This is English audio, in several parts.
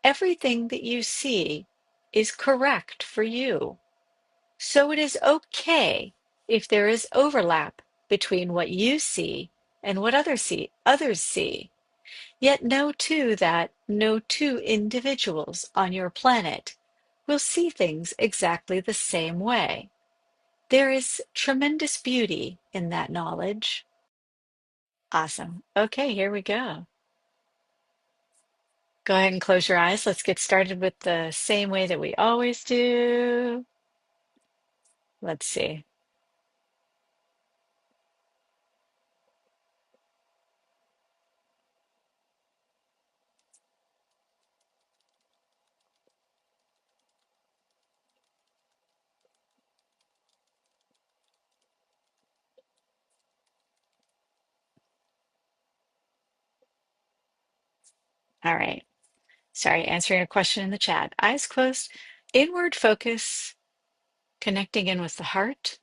everything that you see is correct for you. So it is okay if there is overlap between what you see and what others see. Yet know too that no two individuals on your planet will see things exactly the same way. There is tremendous beauty in that knowledge. Awesome. Okay, here we go. Go ahead and close your eyes. Let's get started with the same way that we always do. Let's see. All right. Sorry, answering a question in the chat. Eyes closed, inward focus, connecting in with the heart,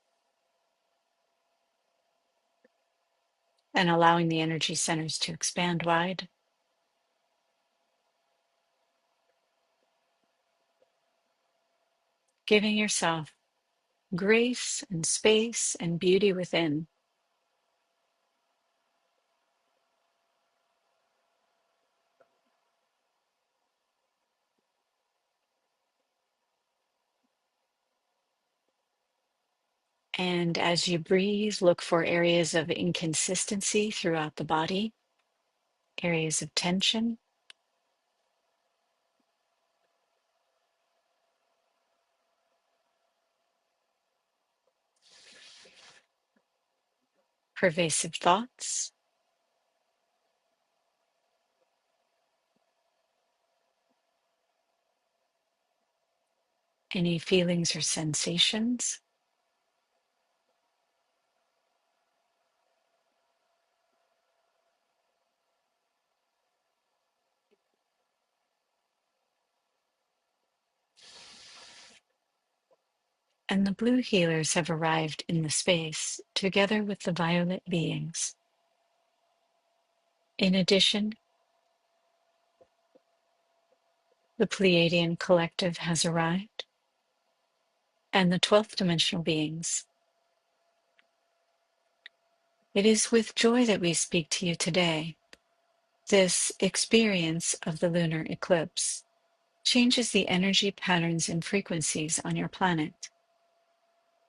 and allowing the energy centers to expand wide. Giving yourself grace and space and beauty within. And as you breathe, look for areas of inconsistency throughout the body, areas of tension, pervasive thoughts, any feelings or sensations. And the blue healers have arrived in the space together with the violet beings. In addition, the Pleiadian collective has arrived, and the 12th dimensional beings. It is with joy that we speak to you today. This experience of the lunar eclipse changes the energy patterns and frequencies on your planet.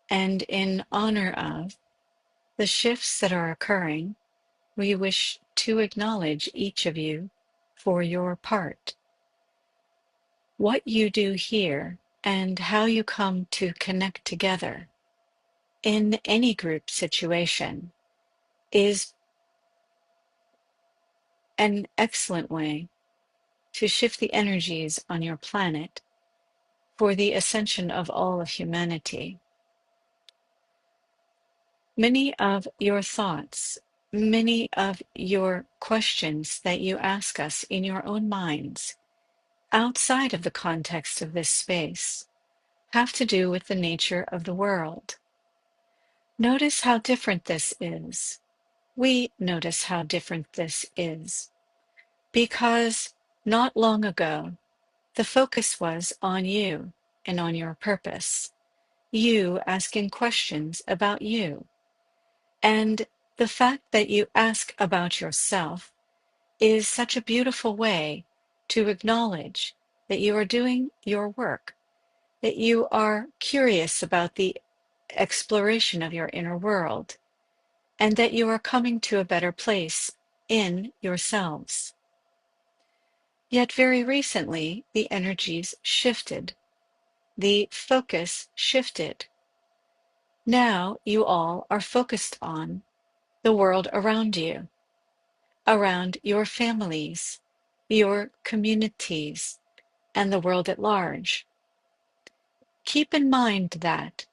And in honor of the shifts that are occurring, we wish to acknowledge each of you for your part. What you do here and how you come to connect together in any group situation is an excellent way to shift the energies on your planet for the ascension of all of humanity. Many of your thoughts, many of your questions that you ask us in your own minds, outside of the context of this space, have to do with the nature of the world. Notice how different this is. We notice how different this is because not long ago, the focus was on you and on your purpose, you asking questions about you. And the fact that you ask about yourself is such a beautiful way to acknowledge that you are doing your work, that you are curious about the exploration of your inner world, and that you are coming to a better place in yourselves. Yet very recently, the energies shifted. The focus shifted. Now you all are focused on the world around you, around your families, your communities, and the world at large. Keep in mind that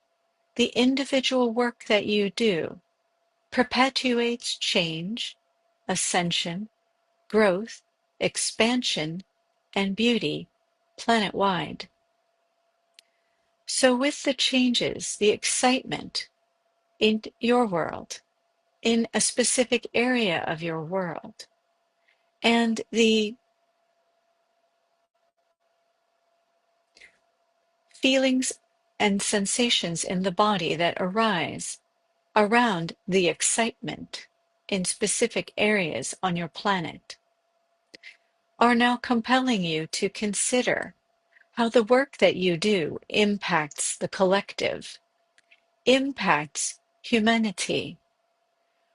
the individual work that you do perpetuates change, ascension, growth, expansion, and beauty planet-wide. So with the changes, the excitement in your world, in a specific area of your world, and the feelings and sensations in the body that arise around the excitement in specific areas on your planet are now compelling you to consider how the work that you do impacts the collective, impacts humanity.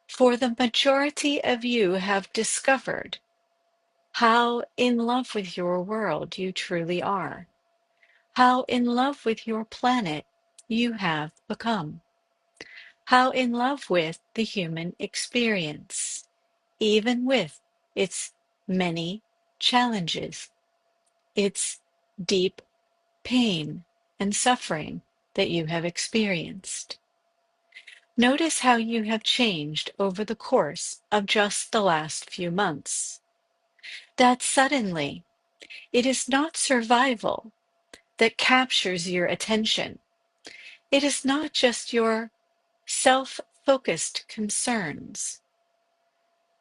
For the majority of you have discovered how in love with your world you truly are, how in love with your planet you have become, how in love with the human experience, even with its many challenges, its deep pain and suffering that you have experienced. Notice how you have changed over the course of just the last few months. That suddenly it is not survival that captures your attention. It is not just your self-focused concerns.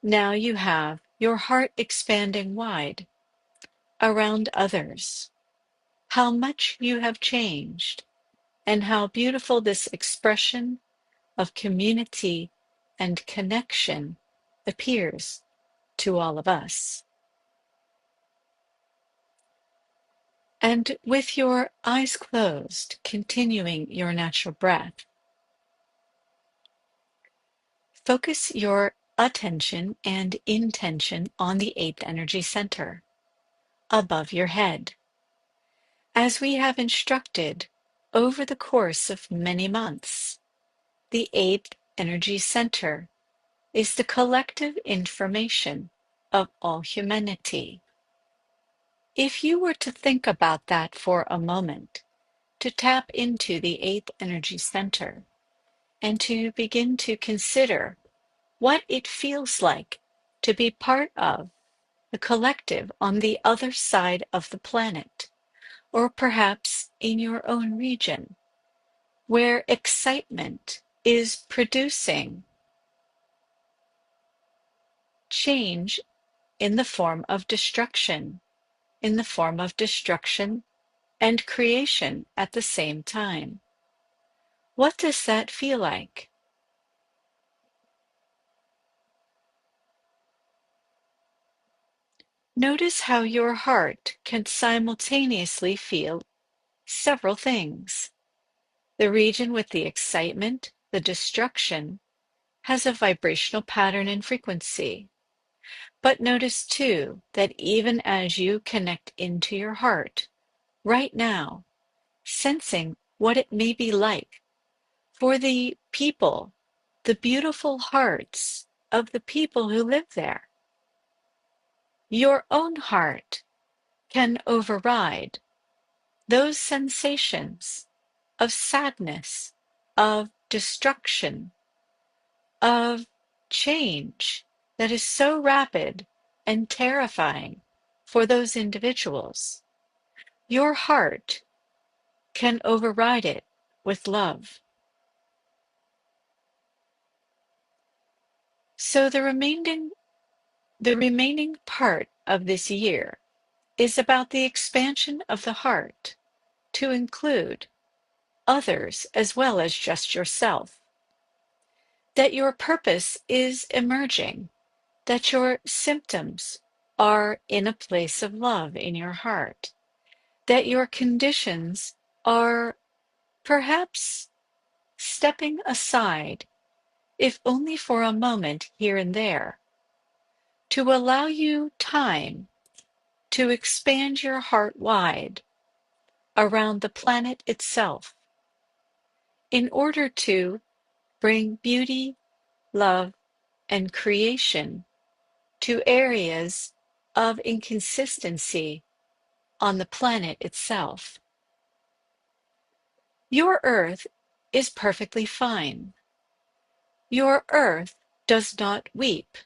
Now you have your heart expanding wide around others. How much you have changed, and how beautiful this expression of community and connection appears to all of us. And with your eyes closed, continuing your natural breath, focus your attention and intention on the eighth energy center above your head. As we have instructed over the course of many months, the eighth energy center is the collective information of all humanity. If you were to think about that for a moment, to tap into the eighth energy center and to begin to consider what it feels like to be part of the collective on the other side of the planet, or perhaps in your own region, where excitement is producing change in the form of destruction, and creation at the same time. What does that feel like? Notice how your heart can simultaneously feel several things. The region with the excitement, the destruction, has a vibrational pattern and frequency. But notice too that even as you connect into your heart, right now, sensing what it may be like for the people, the beautiful hearts of the people who live there, your own heart can override those sensations of sadness, of destruction, of change that is so rapid and terrifying for those individuals. Your heart can override it with love. So the remaining part of this year is about the expansion of the heart to include others as well as just yourself. That your purpose is emerging, that your symptoms are in a place of love in your heart, that your conditions are perhaps stepping aside, if only for a moment here and there, to allow you time to expand your heart wide around the planet itself in order to bring beauty, love, and creation to areas of inconsistency on the planet itself. Your Earth is perfectly fine. Your Earth does not weep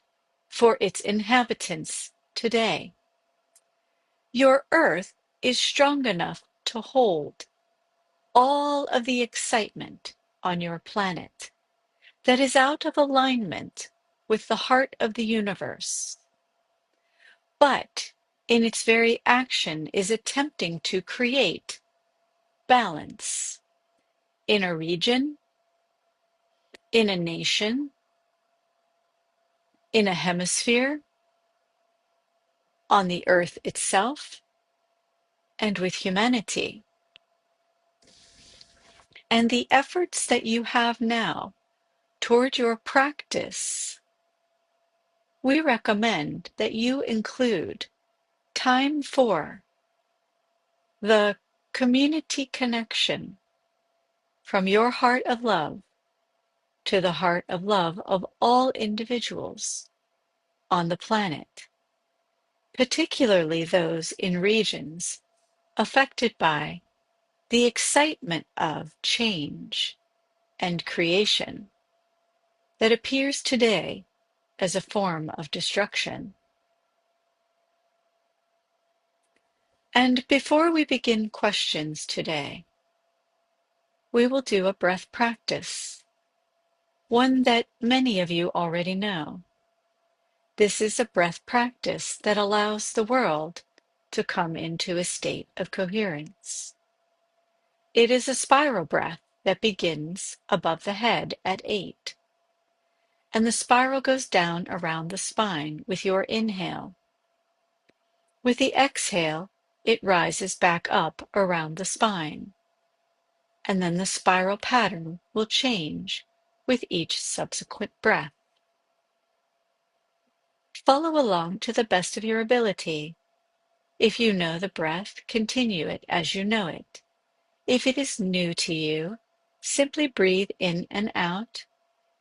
for its inhabitants today. Your Earth is strong enough to hold all of the excitement on your planet that is out of alignment with the heart of the universe, but in its very action is attempting to create balance in a region, in a nation, in a hemisphere, on the earth itself, and with humanity. And the efforts that you have now toward your practice, we recommend that you include time for the community connection from your heart of love to the heart of love of all individuals on the planet, particularly those in regions affected by the excitement of change and creation that appears today as a form of destruction. And before we begin questions today, we will do a breath practice, one that many of you already know. This is a breath practice that allows the world to come into a state of coherence. It is a spiral breath that begins above the head at 8, and the spiral goes down around the spine with your inhale. With the exhale, it rises back up around the spine, and then the spiral pattern will change with each subsequent breath. Follow along to the best of your ability. If you know the breath, continue it as you know it. If it is new to you, simply breathe in and out,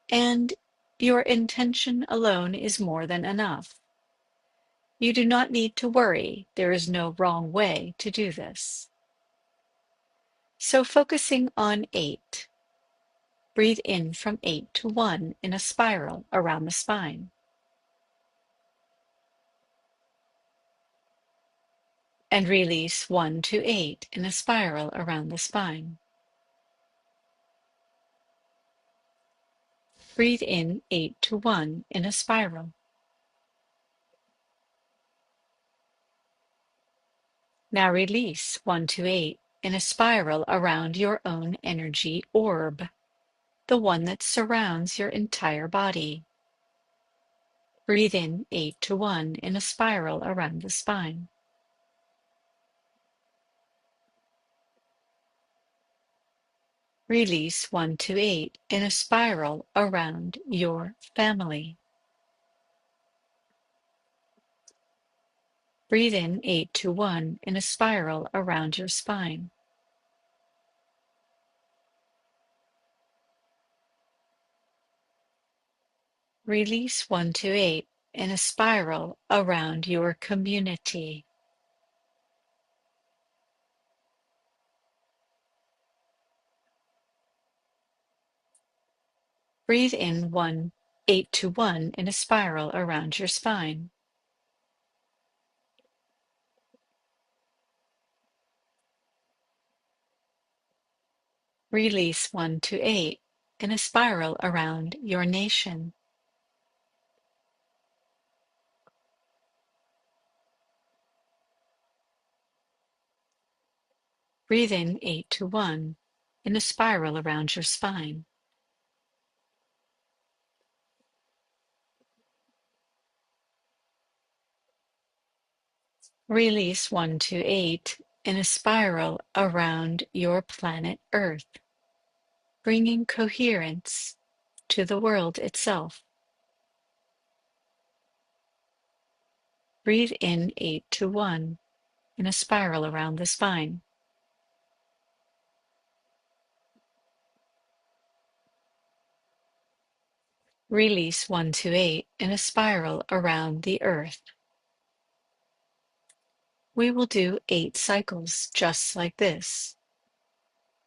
and your intention alone is more than enough. You do not need to worry. There is no wrong way to do this. So focusing on 8, breathe in from 8 to 1 in a spiral around the spine. And release 1 to 8 in a spiral around the spine. Breathe in 8 to 1 in a spiral. Now release 1 to 8 in a spiral around your own energy orb, the one that surrounds your entire body. Breathe in 8 to 1 in a spiral around the spine. Release 1 to 8 in a spiral around your family. Breathe in 8 to 1 in a spiral around your spine. Release 1 to 8 in a spiral around your community. Breathe in 8 to 1 in a spiral around your spine. Release 1 to 8 in a spiral around your nation. Breathe in 8 to 1 in a spiral around your spine. Release 1 to 8 in a spiral around your planet Earth, bringing coherence to the world itself. Breathe in 8 to 1 in a spiral around the spine. Release 1 to 8 in a spiral around the Earth. We will do 8 cycles just like this.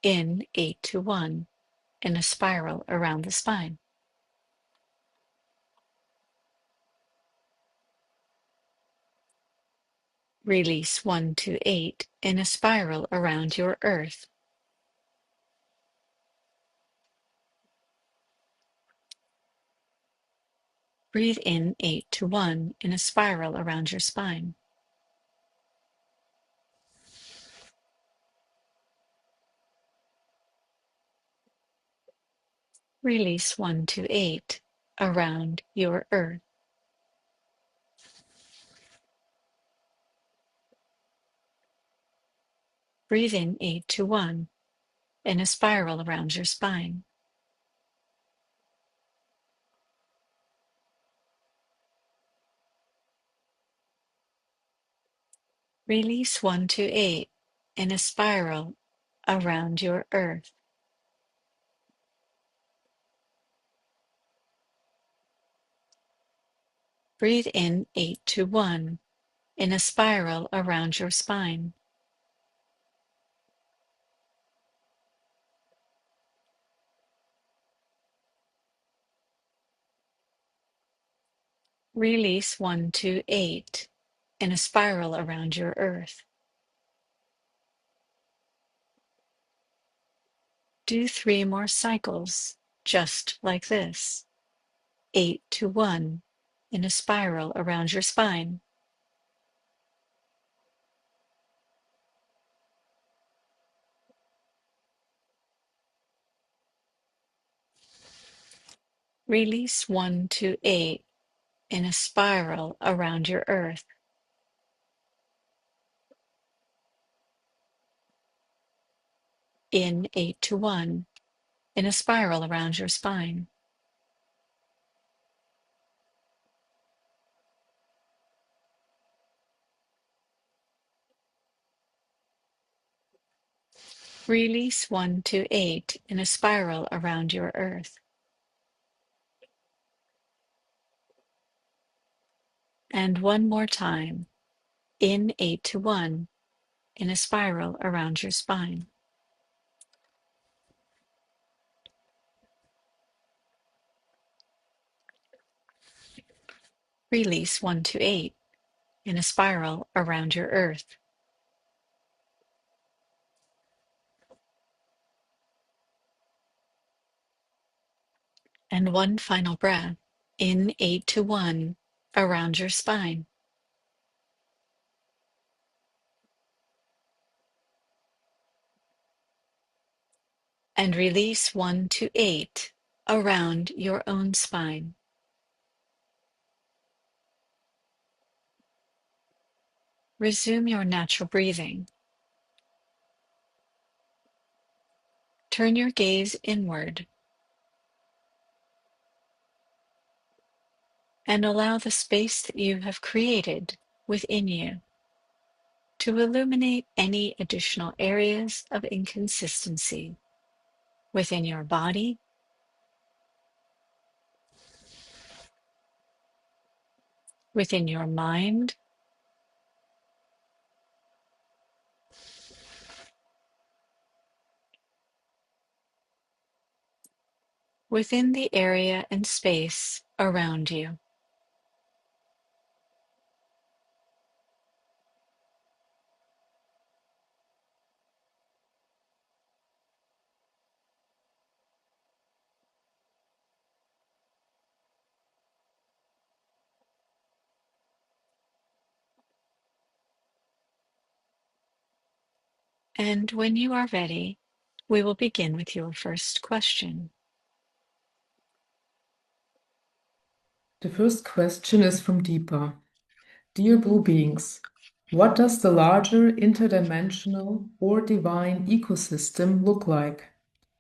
In 8 to 1 in a spiral around the spine. Release 1 to 8 in a spiral around your Earth. Breathe in 8 to 1 in a spiral around your spine. Release 1 to 8 around your earth. Breathe in 8 to 1 in a spiral around your spine. Release 1 to 8 in a spiral around your earth. Breathe in 8 to 1 in a spiral around your spine. Release 1 to 8 in a spiral around your earth. Do 3 more cycles, just like this. 8 to 1 in a spiral around your spine. Release 1 to 8 in a spiral around your earth. In 8 to 1 in a spiral around your spine. Release 1 to 8 in a spiral around your earth. And one more time. In 8 to 1 in a spiral around your spine. Release 1 to 8 in a spiral around your earth. And one final breath. In 8 to 1 around your spine. And release 1 to 8 around your own spine. Resume your natural breathing. Turn your gaze inward and allow the space that you have created within you to illuminate any additional areas of inconsistency within your body, within your mind, within the area and space around you. And when you are ready, we will begin with your first question. The first question is from Deepa. Dear Blue Beings, what does the larger interdimensional or divine ecosystem look like?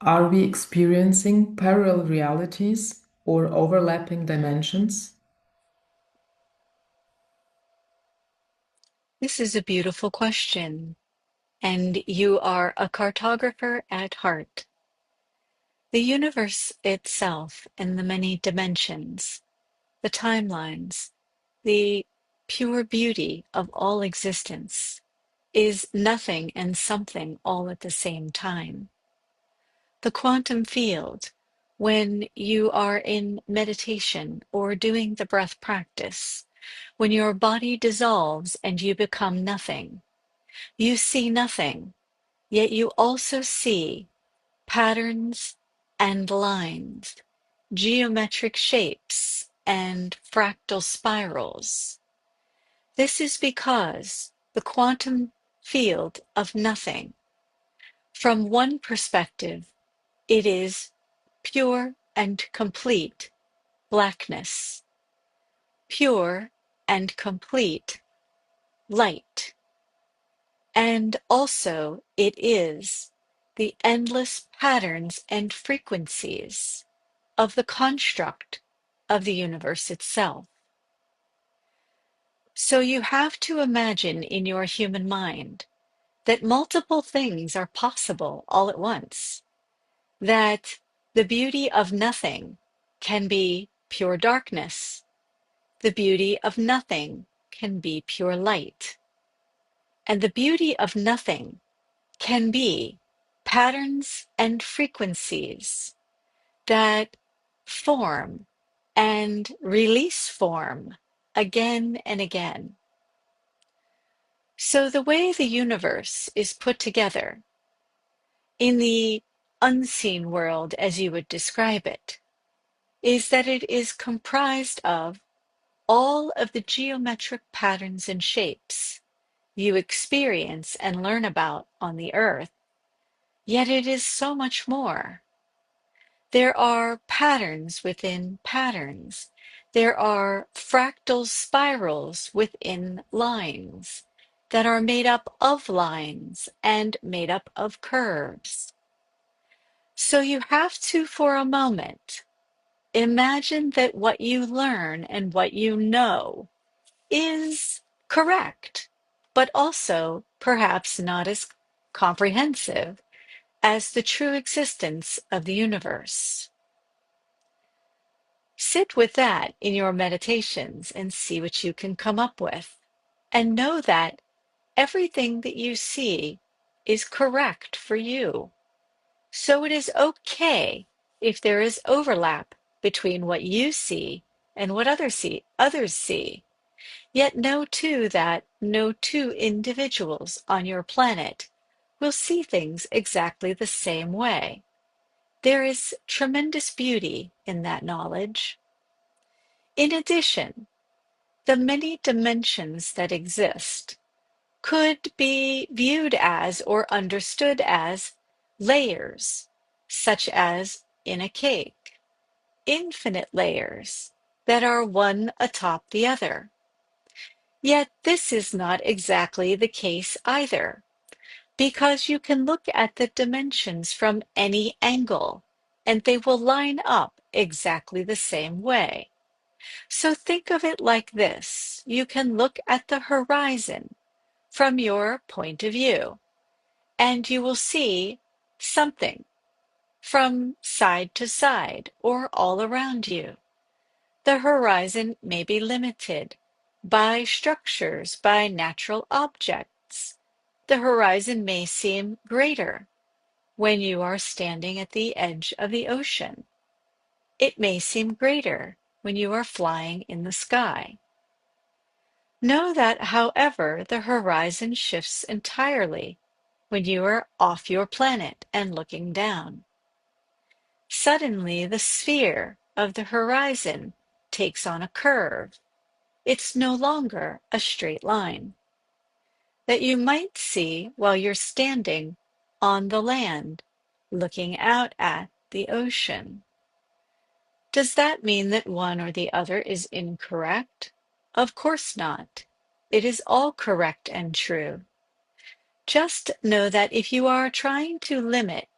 Are we experiencing parallel realities or overlapping dimensions? This is a beautiful question, and you are a cartographer at heart. The universe itself and the many dimensions, the timelines, the pure beauty of all existence is nothing and something all at the same time. The quantum field, when you are in meditation or doing the breath practice, when your body dissolves and you become nothing, you see nothing, yet you also see patterns and lines, geometric shapes, and fractal spirals. This is because the quantum field of nothing, from one perspective, it is pure and complete blackness, pure and complete light. And also it is the endless patterns and frequencies of the construct of the universe itself. So you have to imagine in your human mind that multiple things are possible all at once, that the beauty of nothing can be pure darkness, the beauty of nothing can be pure light, and the beauty of nothing can be patterns and frequencies that form and release form again and again. So the way the universe is put together in the unseen world, as you would describe it, is that it is comprised of all of the geometric patterns and shapes you experience and learn about on the earth, yet it is so much more. There are patterns within patterns. There are fractal spirals within lines that are made up of lines and made up of curves. So you have to, for a moment, imagine that what you learn and what you know is correct, but also perhaps not as comprehensive as the true existence of the universe. Sit with that in your meditations and see what you can come up with. And know that everything that you see is correct for you. So it is okay if there is overlap between what you see and what others see. Yet know too that no two individuals on your planet will see things exactly the same way. There is tremendous beauty in that knowledge. In addition, the many dimensions that exist could be viewed as or understood as layers, such as in a cake, infinite layers that are one atop the other. Yet this is not exactly the case either, because you can look at the dimensions from any angle, and they will line up exactly the same way. So think of it like this. You can look at the horizon from your point of view, and you will see something from side to side or all around you. The horizon may be limited by structures, by natural objects. The horizon may seem greater when you are standing at the edge of the ocean. It may seem greater when you are flying in the sky. Know that, however, the horizon shifts entirely when you are off your planet and looking down. Suddenly, the sphere of the horizon takes on a curve. It's no longer a straight line that you might see while you're standing on the land, looking out at the ocean. Does that mean that one or the other is incorrect? Of course not. It is all correct and true. Just know that if you are trying to limit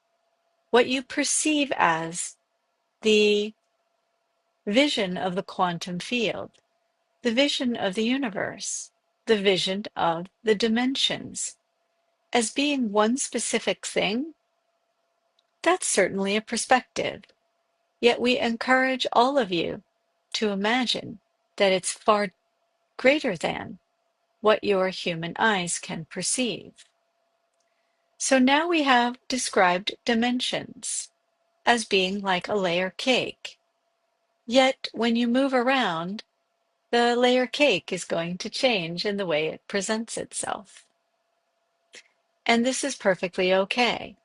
what you perceive as the vision of the quantum field, the vision of the universe, the vision of the dimensions, as being one specific thing, that's certainly a perspective. Yet we encourage all of you to imagine that it's far greater than what your human eyes can perceive. So now we have described dimensions as being like a layer cake. Yet when you move around, the layer cake is going to change in the way it presents itself. And this is perfectly okay.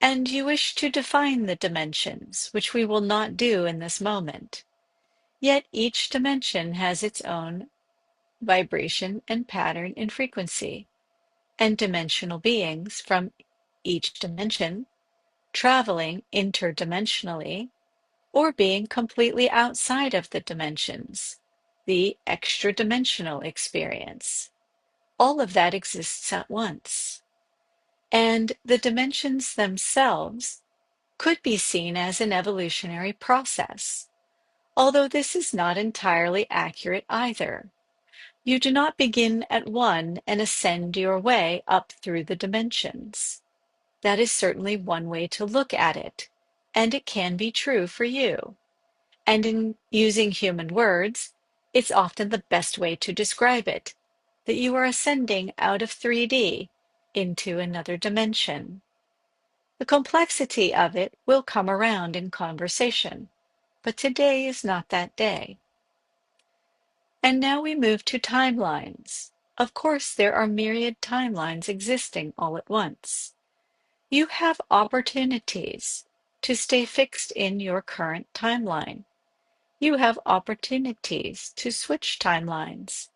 And you wish to define the dimensions, which we will not do in this moment. Yet each dimension has its own vibration and pattern and frequency, and dimensional beings from each dimension traveling interdimensionally or being completely outside of the dimensions, the extra-dimensional experience. All of that exists at once. And the dimensions themselves could be seen as an evolutionary process, although this is not entirely accurate either. You do not begin at one and ascend your way up through the dimensions. That is certainly one way to look at it, and it can be true for you. And in using human words, it's often the best way to describe it, that you are ascending out of 3D into another dimension. The complexity of it will come around in conversation, but today is not that day. And now we move to timelines. Of course, there are myriad timelines existing all at once. You have opportunities to stay fixed in your current timeline. You have opportunities to switch timelines.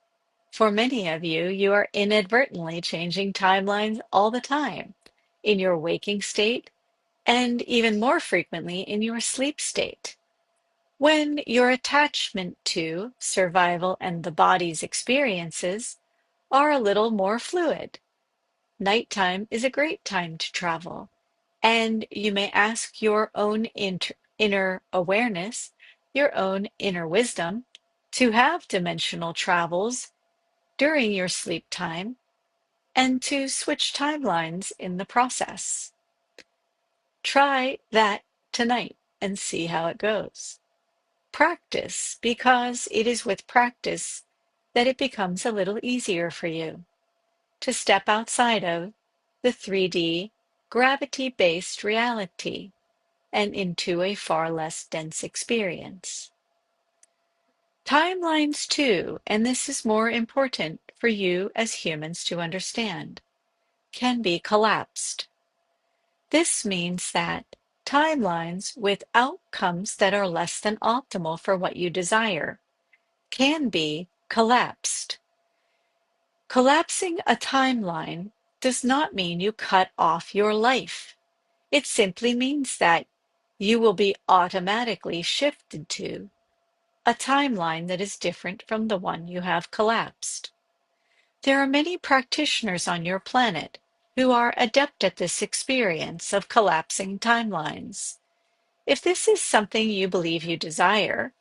For many of you, you are inadvertently changing timelines all the time, in your waking state, and even more frequently in your sleep state. When your attachment to survival and the body's experiences are a little more fluid. Nighttime is a great time to travel, and you may ask your own inner awareness, your own inner wisdom, to have dimensional travels during your sleep time and to switch timelines in the process. Try that tonight and see how it goes. Practice, because it is with practice that it becomes a little easier for you to step outside of the 3D gravity-based reality and into a far less dense experience. Timelines too, and this is more important for you as humans to understand, can be collapsed. This means that timelines with outcomes that are less than optimal for what you desire can be collapsed. Collapsing a timeline does not mean you cut off your life. It simply means that you will be automatically shifted to a timeline that is different from the one you have collapsed. There are many practitioners on your planet who are adept at this experience of collapsing timelines. If this is something you believe you desire,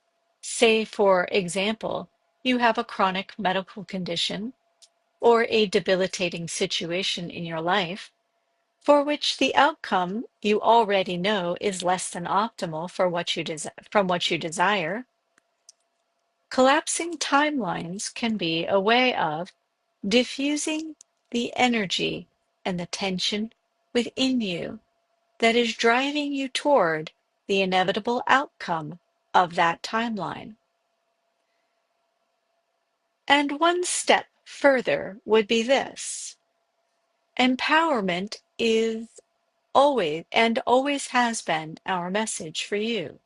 say, for example, you have a chronic medical condition or a debilitating situation in your life, for which the outcome you already know is less than optimal for from what you desire, collapsing timelines can be a way of diffusing the energy and the tension within you that is driving you toward the inevitable outcome of that timeline. And one step further would be this: empowerment is always and always has been our message for you.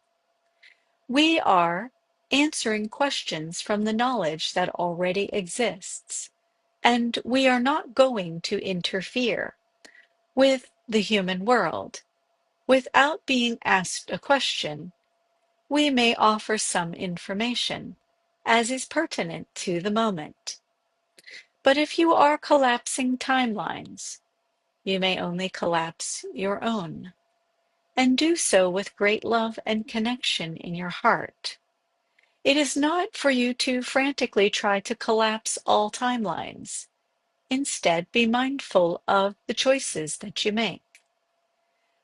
We are answering questions from the knowledge that already exists, and we are not going to interfere with the human world. Without being asked a question, we may offer some information, as is pertinent to the moment. But if you are collapsing timelines, you may only collapse your own, and do so with great love and connection in your heart. It is not for you to frantically try to collapse all timelines. Instead, be mindful of the choices that you make.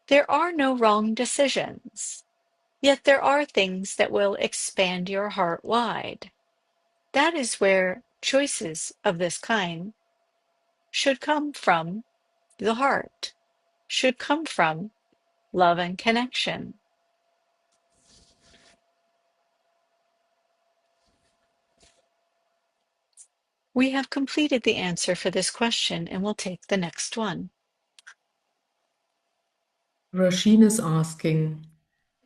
There are no wrong decisions, yet there are things that will expand your heart wide. That is where choices of this kind should come from the heart, should come from love and connection. We have completed the answer for this question and we'll take the next one. Rasheen is asking,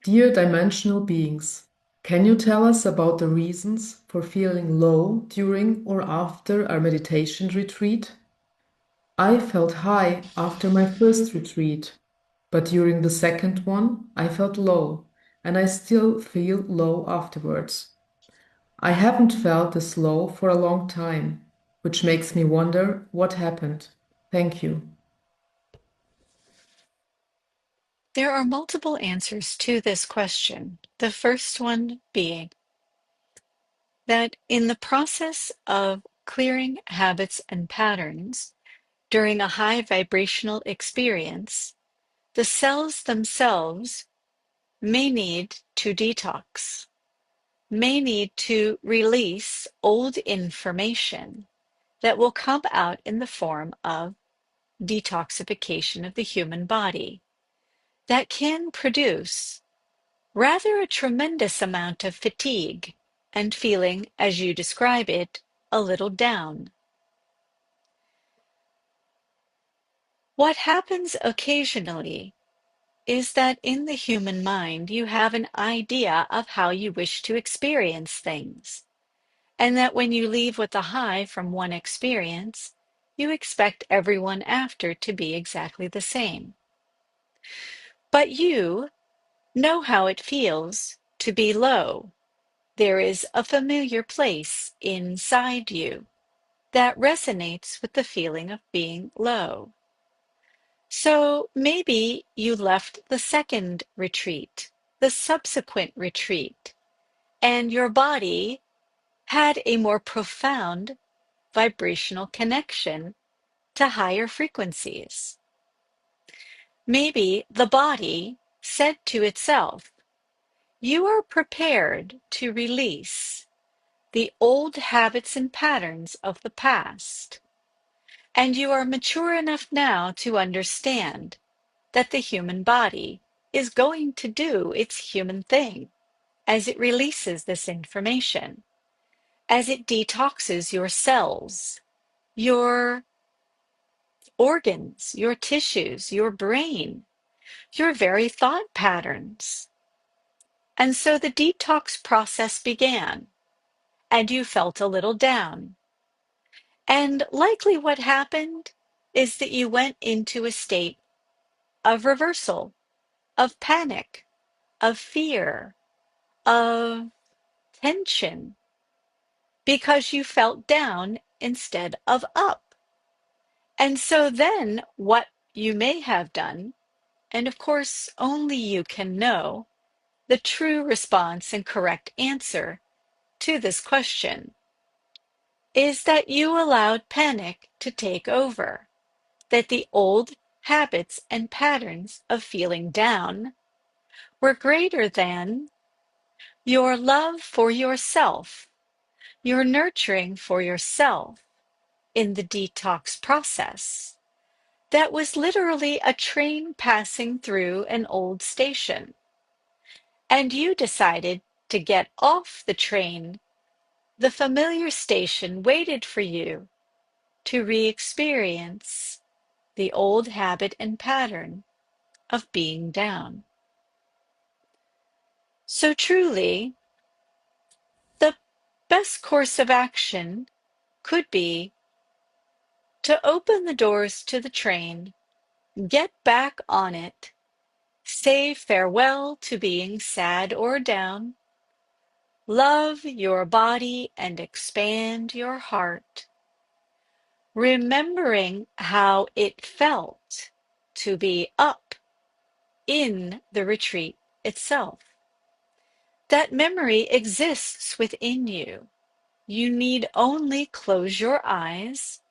Dear dimensional beings, can you tell us about the reasons for feeling low during or after our meditation retreat? I felt high after my first retreat, but during the second one, I felt low, and I still feel low afterwards. I haven't felt this low for a long time, which makes me wonder what happened. Thank you. There are multiple answers to this question. The first one being that in the process of clearing habits and patterns during a high vibrational experience, the cells themselves may need to detox, may need to release old information that will come out in the form of detoxification of the human body that can produce rather a tremendous amount of fatigue and feeling, as you describe it, a little down. What happens occasionally is that in the human mind you have an idea of how you wish to experience things, and that when you leave with a high from one experience, you expect everyone after to be exactly the same. But you know how it feels to be low. There is a familiar place inside you that resonates with the feeling of being low. So maybe you left the second retreat, the subsequent retreat, and your body had a more profound vibrational connection to higher frequencies. Maybe the body said to itself, "You are prepared to release the old habits and patterns of the past, and you are mature enough now to understand that the human body is going to do its human thing as it releases this information, as it detoxes your cells, your organs, your tissues, your brain, your very thought patterns." And so the detox process began, and you felt a little down. And likely what happened is that you went into a state of reversal, of panic, of fear, of tension, because you felt down instead of up. And so then what you may have done, and of course only you can know the true response and correct answer to this question, is that you allowed panic to take over, that the old habits and patterns of feeling down were greater than your love for yourself, your nurturing for yourself in the detox process. That was literally a train passing through an old station. And you decided to get off the train. The familiar station waited for you to re-experience the old habit and pattern of being down. So truly, the best course of action could be to open the doors to the train, get back on it, say farewell to being sad or down, love your body and expand your heart, remembering how it felt to be up in the retreat itself. That memory exists within you. You need only close your eyes,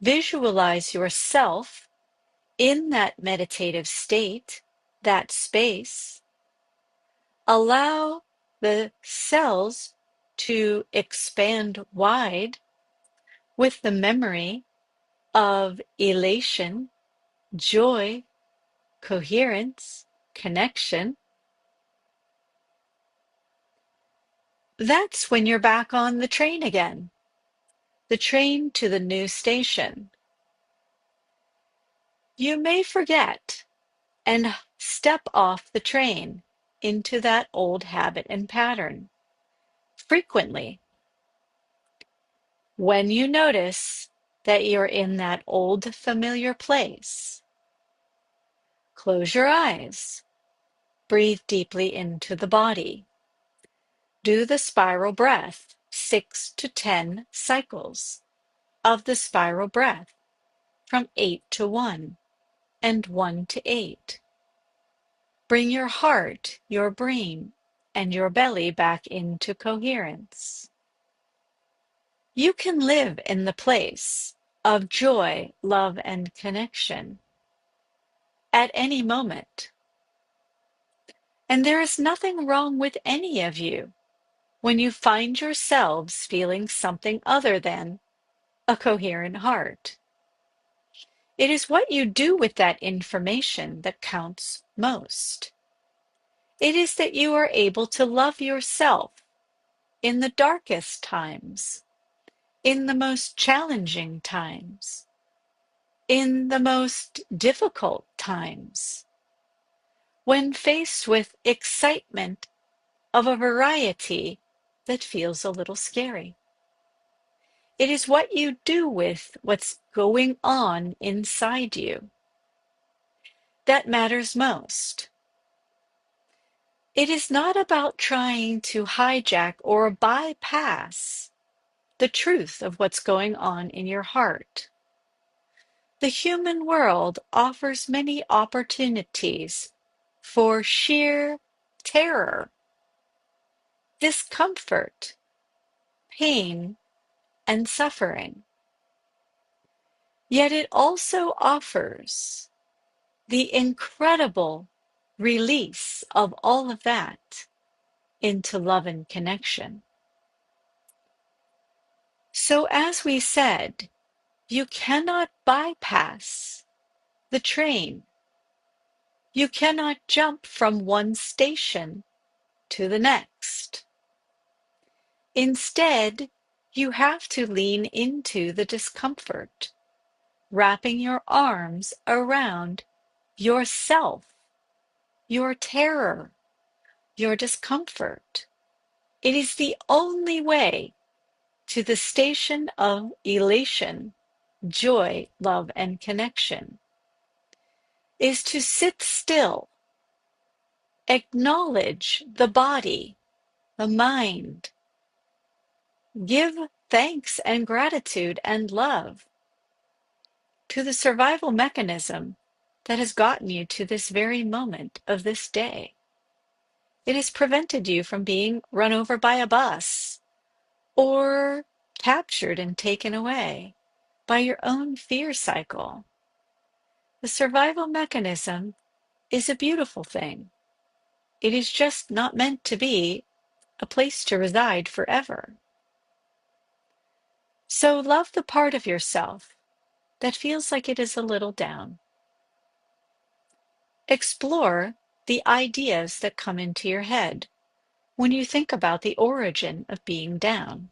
visualize yourself in that meditative state, that space. Allow the cells to expand wide with the memory of elation, joy, coherence, connection. That's when you're back on the train again, the train to the new station. You may forget and step off the train into that old habit and pattern. Frequently, when you notice that you're in that old familiar place, close your eyes, breathe deeply into the body. Do the spiral breath, 6 to 10 cycles of the spiral breath from 8 to 1 and 1 to 8. Bring your heart, your brain, and your belly back into coherence. You can live in the place of joy, love, and connection at any moment. And there is nothing wrong with any of you when you find yourselves feeling something other than a coherent heart. It is what you do with that information that counts most. It is that you are able to love yourself in the darkest times, in the most challenging times, in the most difficult times, when faced with excitement of a variety that feels a little scary. It is what you do with what's going on inside you that matters most. It is not about trying to hijack or bypass the truth of what's going on in your heart. The human world offers many opportunities for sheer terror, discomfort, pain, and suffering. Yet it also offers the incredible release of all of that into love and connection. So, as we said, you cannot bypass the train. You cannot jump from one station to the next. Instead, you have to lean into the discomfort, wrapping your arms around yourself, your terror, your discomfort. It is the only way to the station of elation, joy, love, and connection, is to sit still, acknowledge the body, the mind, give thanks and gratitude and love to the survival mechanism that has gotten you to this very moment of this day. It has prevented you from being run over by a bus or captured and taken away by your own fear cycle. The survival mechanism is a beautiful thing. It is just not meant to be a place to reside forever. So love the part of yourself that feels like it is a little down. Explore the ideas that come into your head when you think about the origin of being down.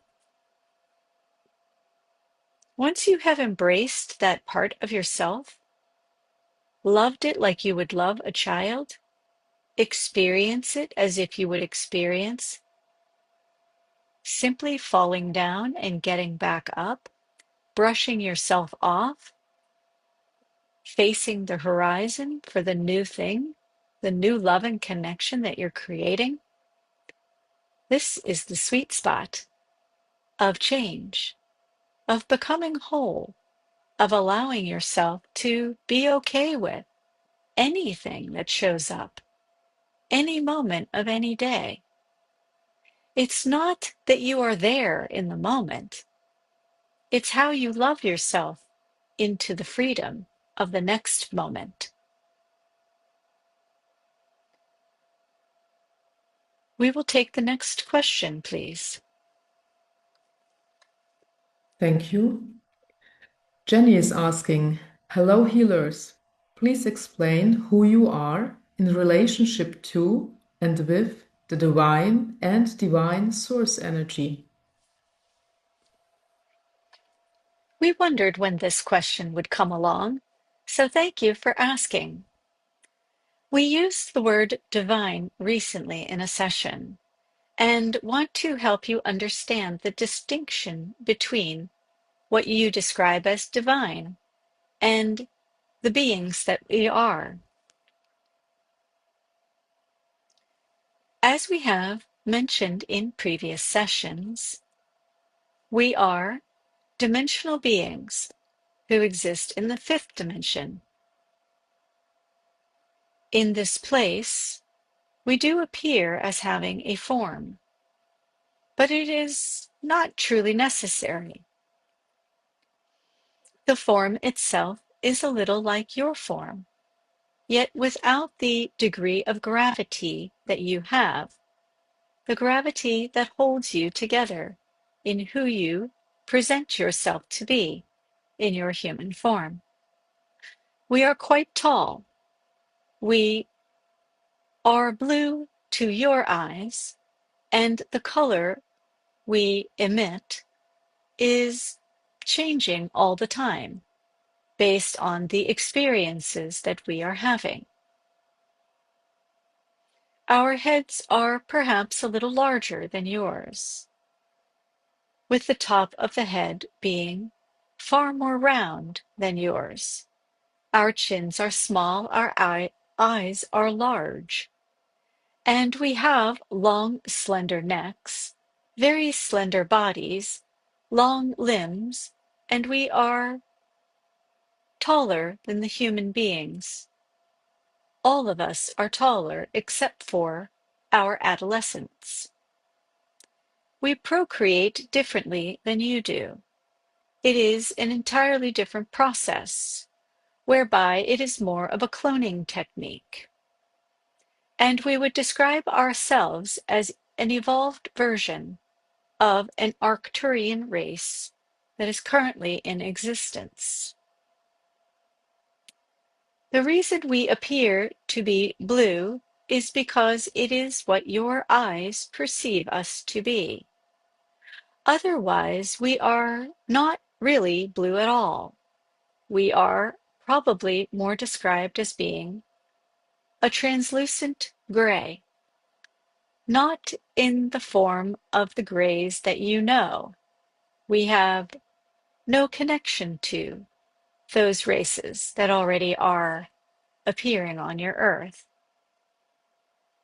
Once you have embraced that part of yourself, loved it like you would love a child, experience it as if you would experience simply falling down and getting back up, brushing yourself off, facing the horizon for the new thing, the new love and connection that you're creating. This is the sweet spot of change, of becoming whole, of allowing yourself to be okay with anything that shows up, any moment of any day. It's not that you are there in the moment, it's how you love yourself into the freedom of the next moment. We will take the next question, please. Thank you. Jenny is asking, hello healers. Please explain who you are in relationship to and with the divine and divine source energy. We wondered when this question would come along, so thank you for asking. We used the word divine recently in a session and want to help you understand the distinction between what you describe as divine and the beings that we are. As we have mentioned in previous sessions, we are dimensional beings who exist in the fifth dimension. In this place, we do appear as having a form, but it is not truly necessary. The form itself is a little like your form, yet without the degree of gravity that you have, the gravity that holds you together in who you present yourself to be in your human form. We are quite tall. We are blue to your eyes, and the color we emit is changing all the time based on the experiences that we are having. Our heads are perhaps a little larger than yours, with the top of the head being far more round than yours. Our chins are small, our eyes are large, and we have long, slender necks, very slender bodies, long limbs, and we are taller than the human beings. All of us are taller except for our adolescents. We procreate differently than you do. It is an entirely different process, whereby it is more of a cloning technique. And we would describe ourselves as an evolved version of an Arcturian race that is currently in existence. The reason we appear to be blue is because it is what your eyes perceive us to be. Otherwise, we are not really blue at all. We are probably more described as being a translucent gray, not in the form of the grays that you know. We have no connection to those races that already are appearing on your earth.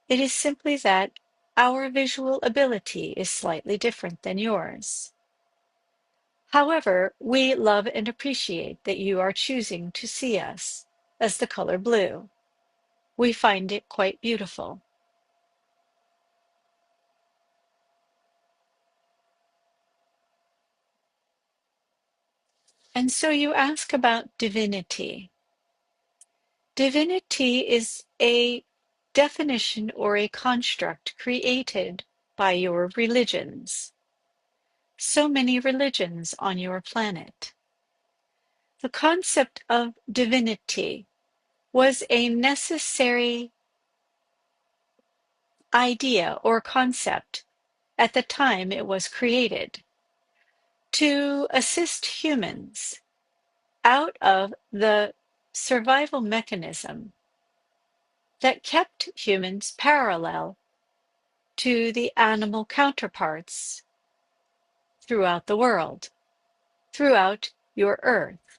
It is simply that our visual ability is slightly different than yours. However, we love and appreciate that you are choosing to see us as the color blue. We find it quite beautiful. And so you ask about divinity. Divinity is a definition or a construct created by your religions. So many religions on your planet. The concept of divinity was a necessary idea or concept at the time it was created to assist humans out of the survival mechanism that kept humans parallel to the animal counterparts throughout the world, throughout your earth.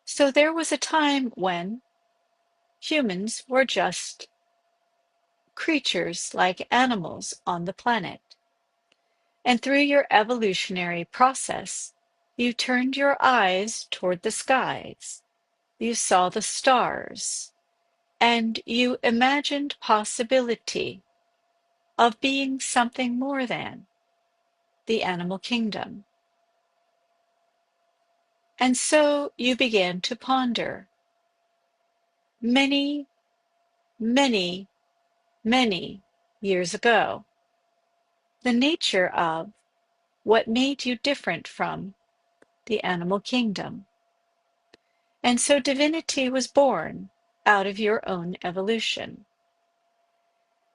So there was a time when humans were just creatures like animals on the planet. And through your evolutionary process, you turned your eyes toward the skies. You saw the stars, and you imagined possibility of being something more than the animal kingdom. And so you began to ponder many, many, many years ago the nature of what made you different from the animal kingdom. And so divinity was born out of your own evolution.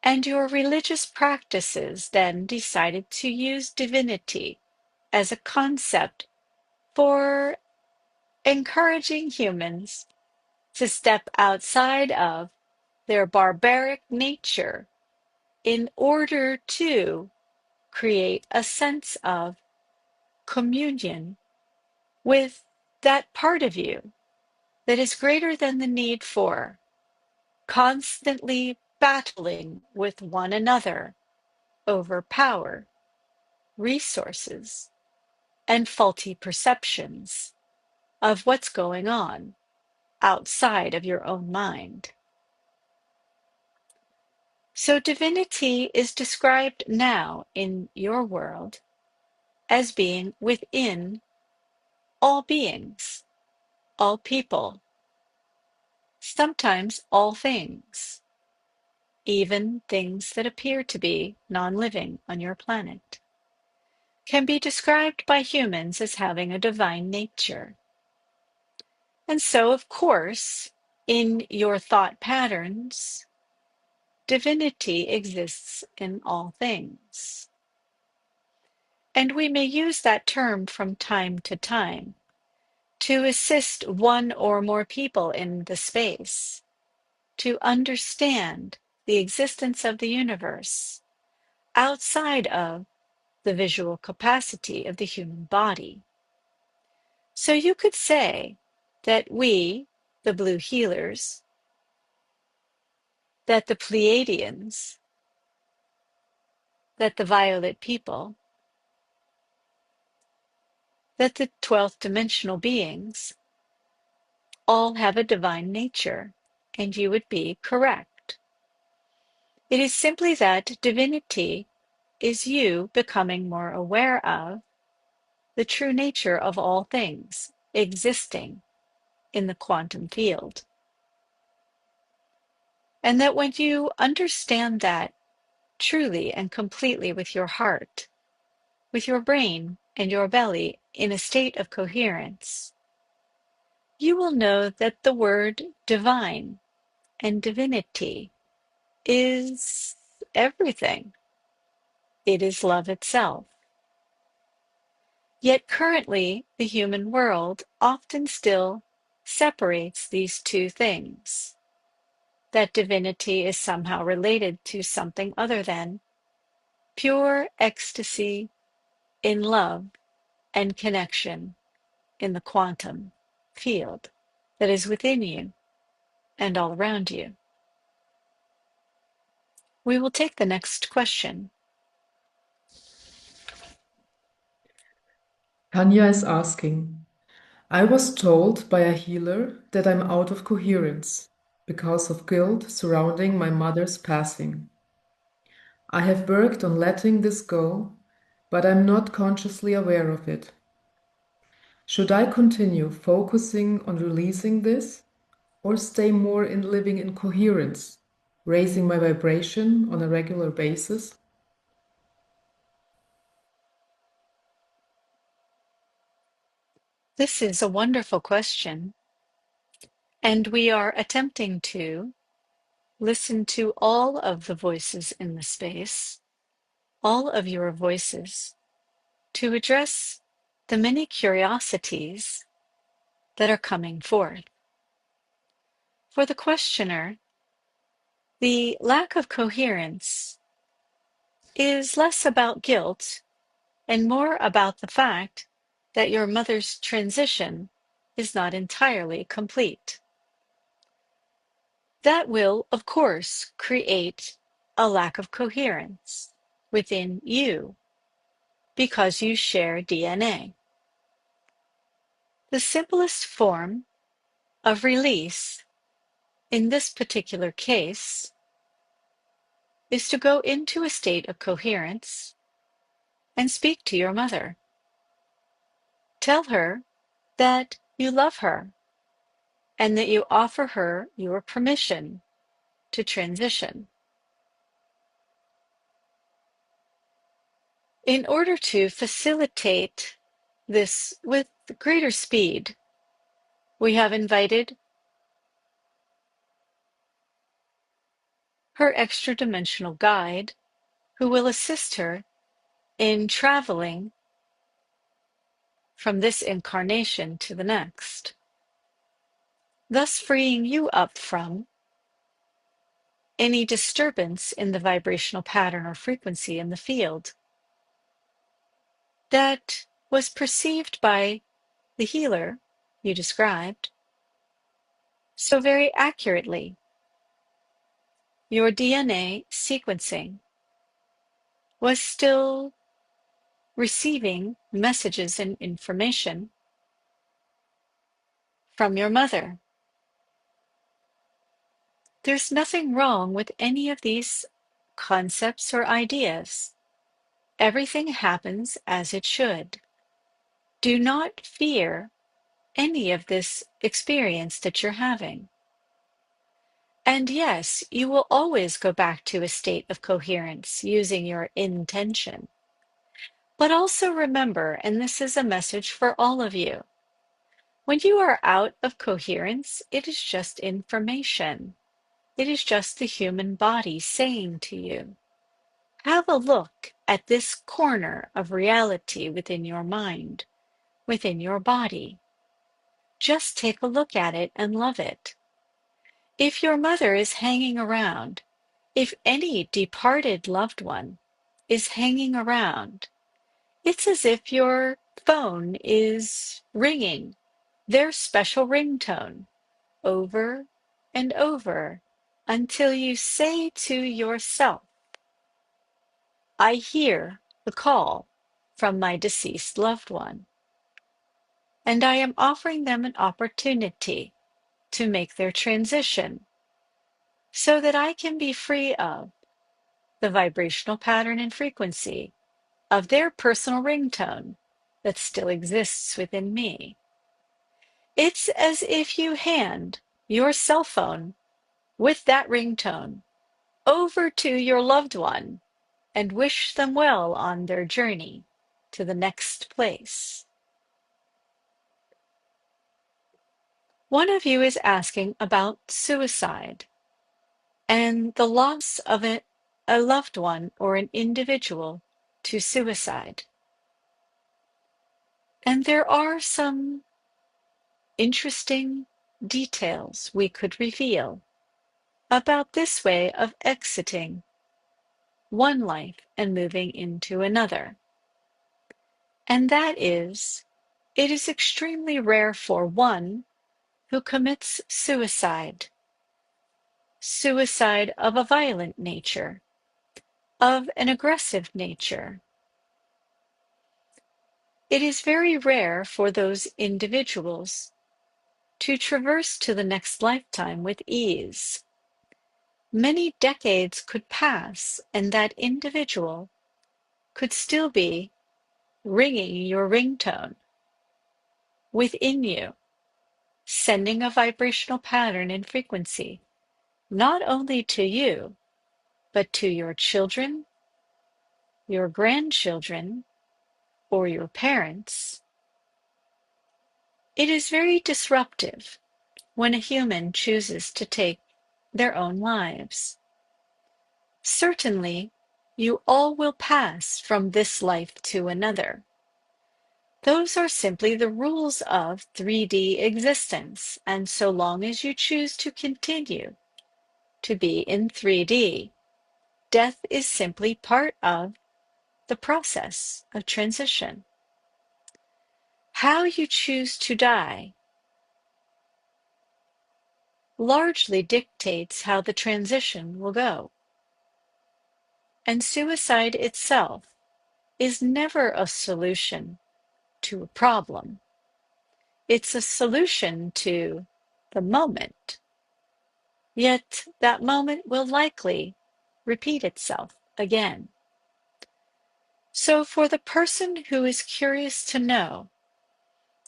And your religious practices then decided to use divinity as a concept for encouraging humans to step outside of their barbaric nature in order to create a sense of communion with that part of you that is greater than the need for constantly battling with one another over power, resources, and faulty perceptions of what's going on outside of your own mind. So divinity is described now in your world as being within all beings, all people, sometimes all things, even things that appear to be non-living on your planet, can be described by humans as having a divine nature. And so, of course, in your thought patterns, divinity exists in all things. And we may use that term from time to time to assist one or more people in the space to understand the existence of the universe outside of the visual capacity of the human body. So you could say that we, the blue healers, that the Pleiadians, that the violet people, that the 12th dimensional beings all have a divine nature, and you would be correct. It is simply that divinity is you becoming more aware of the true nature of all things existing in the quantum field. And that when you understand that truly and completely with your heart, with your brain and your belly in a state of coherence, you will know that the word divine and divinity is everything. It is love itself. Yet currently, the human world often still separates these two things. That divinity is somehow related to something other than pure ecstasy in love and connection in the quantum field that is within you and all around you. We will take the next question. Tanya is asking, I was told by a healer that I'm out of coherence because of guilt surrounding my mother's passing. I have worked on letting this go, but I'm not consciously aware of it. Should I continue focusing on releasing this or stay more in living in coherence, raising my vibration on a regular basis? This is a wonderful question, and we are attempting to listen to all of the voices in the space, all of your voices, to address the many curiosities that are coming forth. For the questioner, the lack of coherence is less about guilt and more about the fact that your mother's transition is not entirely complete. That will, of course, create a lack of coherence within you because you share DNA. The simplest form of release in this particular case is to go into a state of coherence and speak to your mother. Tell her that you love her and that you offer her your permission to transition. In order to facilitate this with greater speed, we have invited her extra-dimensional guide who will assist her in traveling from this incarnation to the next, thus freeing you up from any disturbance in the vibrational pattern or frequency in the field that was perceived by the healer you described so very accurately. your DNA sequencing was still receiving messages and information from your mother. There's nothing wrong with any of these concepts or ideas. Everything happens as it should. Do not fear any of this experience that you're having. And yes, you will always go back to a state of coherence using your intention. But also remember, and this is a message for all of you, when you are out of coherence, it is just information. It is just the human body saying to you, have a look at this corner of reality within your mind, within your body. Just take a look at it and love it. If your mother is hanging around, if any departed loved one is hanging around, it's as if your phone is ringing their special ringtone over and over until you say to yourself, I hear the call from my deceased loved one, and I am offering them an opportunity to make their transition so that I can be free of the vibrational pattern and frequency of their personal ringtone that still exists within me. It's as if you hand your cell phone with that ringtone over to your loved one and wish them well on their journey to the next place. One of you is asking about suicide and the loss of a loved one or an individual to suicide. And there are some interesting details we could reveal about this way of exiting one life and moving into another. And that is, it is extremely rare for one who commits suicide, suicide of a violent nature, of an aggressive nature. It is very rare for those individuals to traverse to the next lifetime with ease. Many decades could pass, and that individual could still be ringing your ringtone within you, sending a vibrational pattern and frequency, not only to you, but to your children, your grandchildren, or your parents. It is very disruptive when a human chooses to take their own lives. Certainly, you all will pass from this life to another. Those are simply the rules of 3D existence, and so long as you choose to continue to be in 3D, death is simply part of the process of transition. How you choose to die largely dictates how the transition will go. And suicide itself is never a solution to a problem. It's a solution to the moment. Yet that moment will likely repeat itself again. So for the person who is curious to know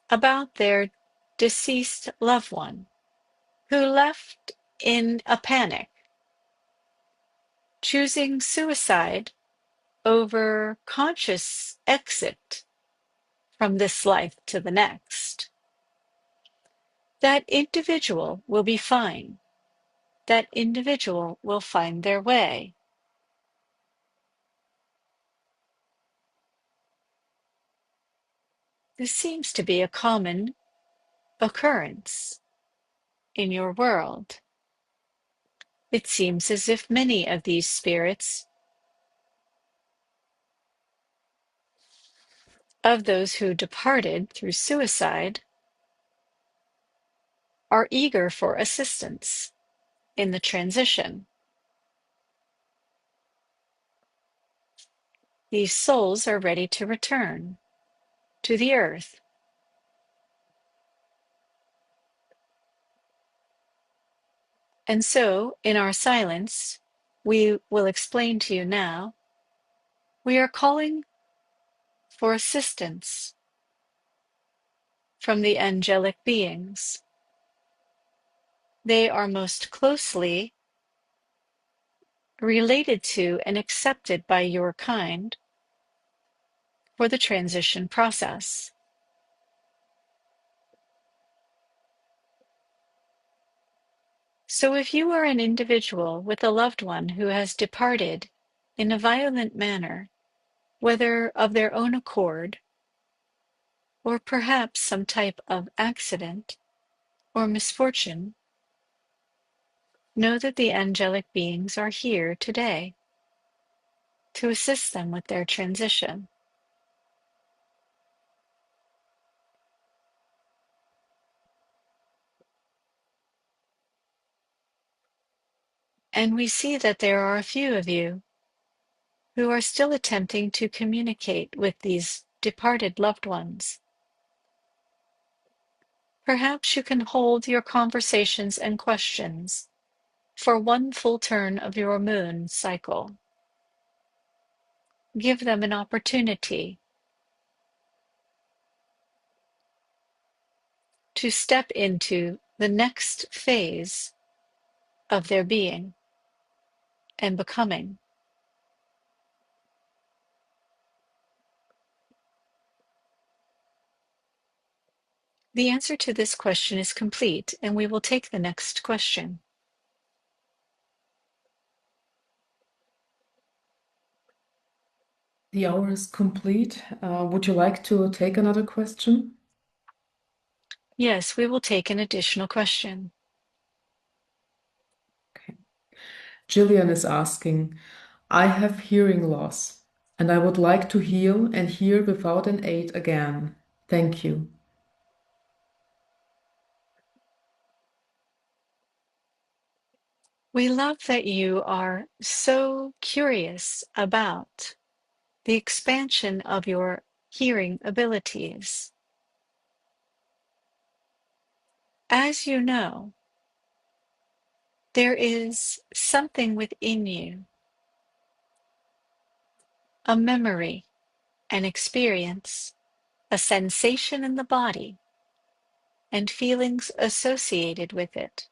about their deceased loved one who left in a panic, choosing suicide over conscious exit from this life to the next, that individual will be fine. That individual will find their way. This seems to be a common occurrence in your world. It seems as if many of these spirits of those who departed through suicide are eager for assistance in the transition. these souls are ready to return to the earth. And so, in our silence, we will explain to you now, we are calling for assistance from the angelic beings. They are most closely related to and accepted by your kind for the transition process. So if you are an individual with a loved one who has departed in a violent manner, whether of their own accord, or perhaps some type of accident or misfortune, know that the angelic beings are here today to assist them with their transition. And we see that there are a few of you who are still attempting to communicate with these departed loved ones. Perhaps you can hold your conversations and questions for one full turn of your moon cycle. Give them an opportunity to step into the next phase of their being and becoming. The answer to this question is complete, and we will take the next question. The hour is complete. Would you like to take another question? Yes, we will take an additional question. Okay. Jillian is asking, I have hearing loss, and I would like to heal and hear without an aid again. Thank you. We love that you are so curious about the expansion of your hearing abilities. As you know, there is something within you, a memory, an experience, a sensation in the body, and feelings associated with it.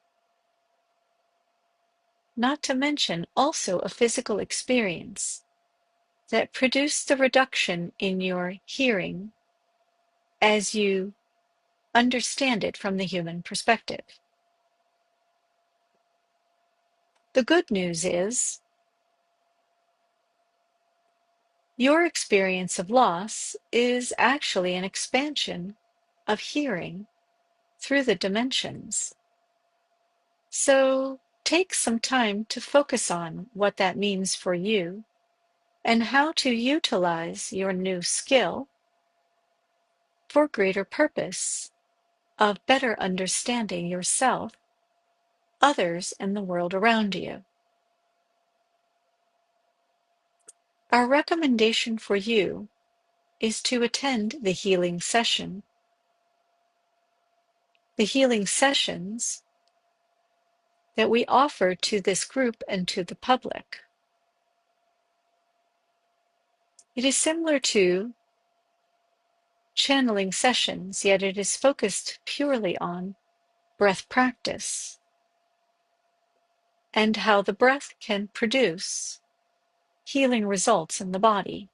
Not to mention also a physical experience that produced the reduction in your hearing as you understand it from the human perspective. The good news is your experience of loss is actually an expansion of hearing through the dimensions. So take some time to focus on what that means for you and how to utilize your new skill for greater purpose of better understanding yourself, others, and the world around you. Our recommendation for you is to attend the healing session. The healing sessions that we offer to this group and to the public. It is similar to channeling sessions, yet it is focused purely on breath practice and how the breath can produce healing results in the body.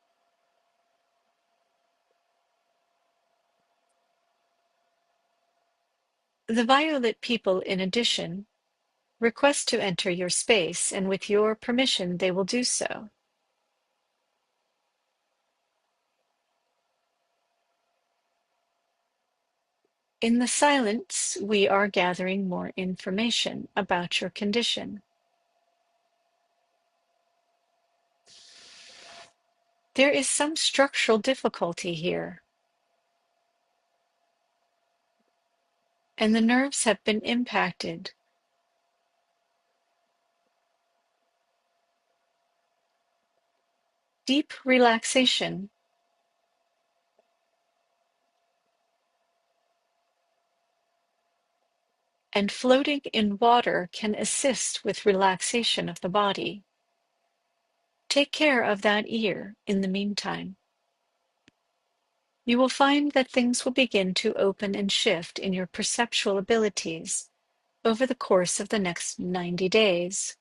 The violet people, in addition, request to enter your space, and with your permission, they will do so. In the silence, we are gathering more information about your condition. There is some structural difficulty here, and the nerves have been impacted. Deep relaxation and floating in water can assist with relaxation of the body. Take care of that ear in the meantime. You will find that things will begin to open and shift in your perceptual abilities over the course of the next 90 days.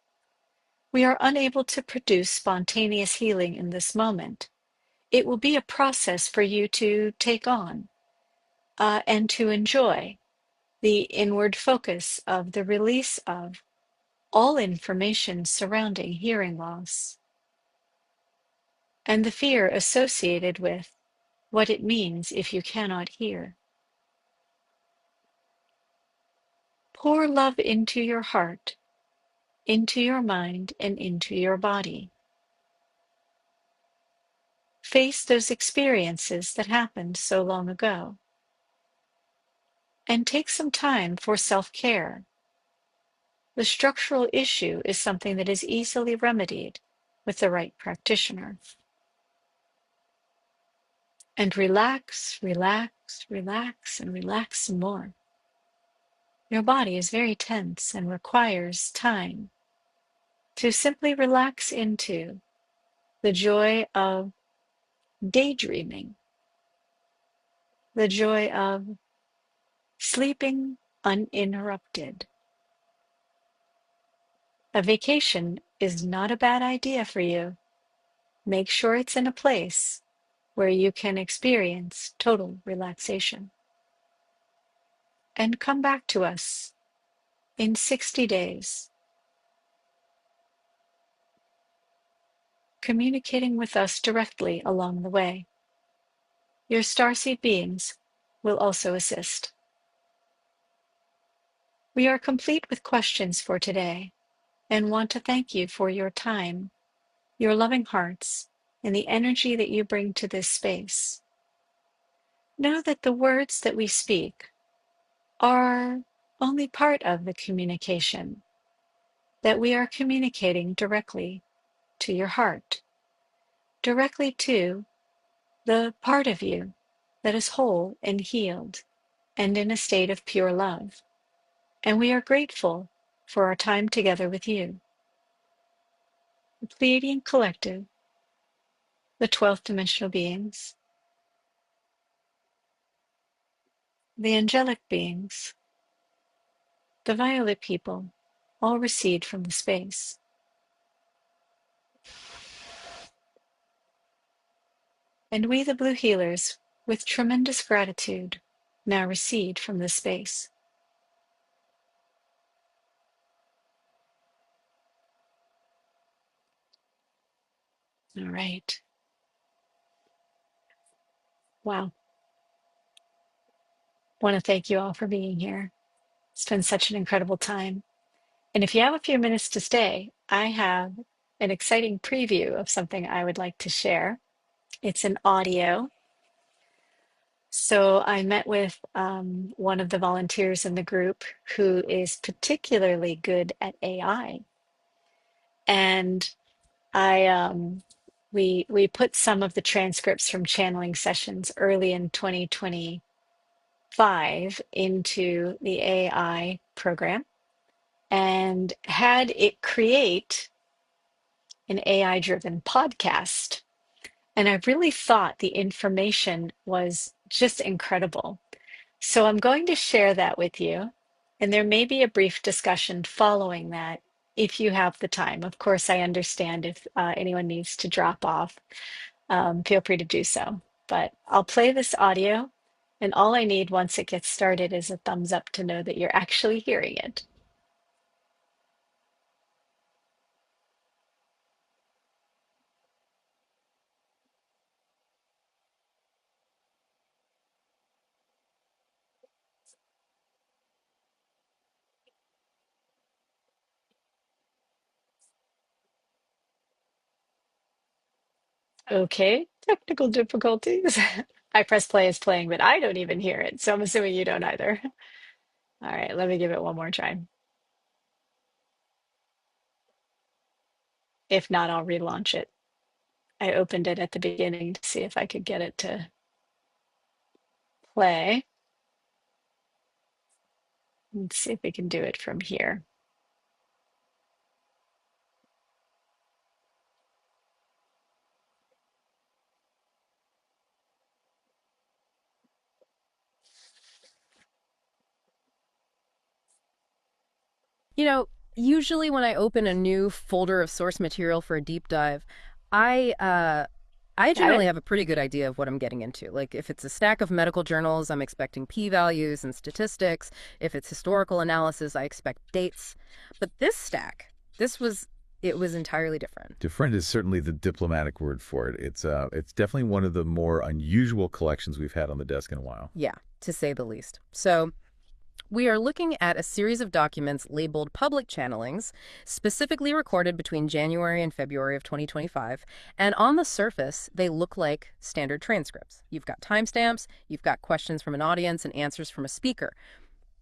We are unable to produce spontaneous healing in this moment. It will be a process for you to take on and to enjoy the inward focus of the release of all information surrounding hearing loss and the fear associated with what it means if you cannot hear. Pour love into your heart, into your mind, and into your body. Face those experiences that happened so long ago. And take some time for self-care. The structural issue is something that is easily remedied with the right practitioner. And relax, relax, relax, and relax some more. Your body is very tense and requires time to simply relax into the joy of daydreaming, the joy of sleeping uninterrupted. A vacation is not a bad idea for you. Make sure it's in a place where you can experience total relaxation. And come back to us in 60 days, communicating with us directly along the way. Your starseed beings will also assist. We are complete with questions for today and want to thank you for your time, your loving hearts, and the energy that you bring to this space. Know that the words that we speak are only part of the communication, that we are communicating directly to your heart, directly to the part of you that is whole and healed and in a state of pure love. And we are grateful for our time together with you. The Pleiadian Collective, the 12th dimensional beings, the angelic beings, the violet people, all recede from the space. And we, the blue healers, with tremendous gratitude, now recede from the space. All right. Wow. Want to thank you all for being here. It's been such an incredible time. And if you have a few minutes to stay, I have an exciting preview of something I would like to share. It's an audio. So I met with one of the volunteers in the group who is particularly good at AI. And we put some of the transcripts from channeling sessions early in 2025 into the AI program and had it create an AI driven podcast. And I really thought the information was just incredible. So I'm going to share that with you. And there may be a brief discussion following that if you have the time. Of course, I understand if anyone needs to drop off, feel free to do so. But I'll play this audio. And all I need once it gets started is a thumbs up to know that you're actually hearing it. Okay, technical difficulties. I press play as playing, but I don't even hear it. So I'm assuming you don't either. All right, let me give it one more try. If not, I'll relaunch it. I opened it at the beginning to see if I could get it to play. Let's see if we can do it from here. You know, usually when I open a new folder of source material for a deep dive, I uh I Got generally it? have a pretty good idea of what I'm getting into. Like if it's a stack of medical journals, I'm expecting p-values and statistics. If it's historical analysis, I expect dates. But this stack, it was entirely different. Different is certainly the diplomatic word for it. It's definitely one of the more unusual collections we've had on the desk in a while. Yeah, to say the least. So, we are looking at a series of documents labeled public channelings, specifically recorded between January and February of 2025. And on the surface, they look like standard transcripts. You've got timestamps, you've got questions from an audience and answers from a speaker.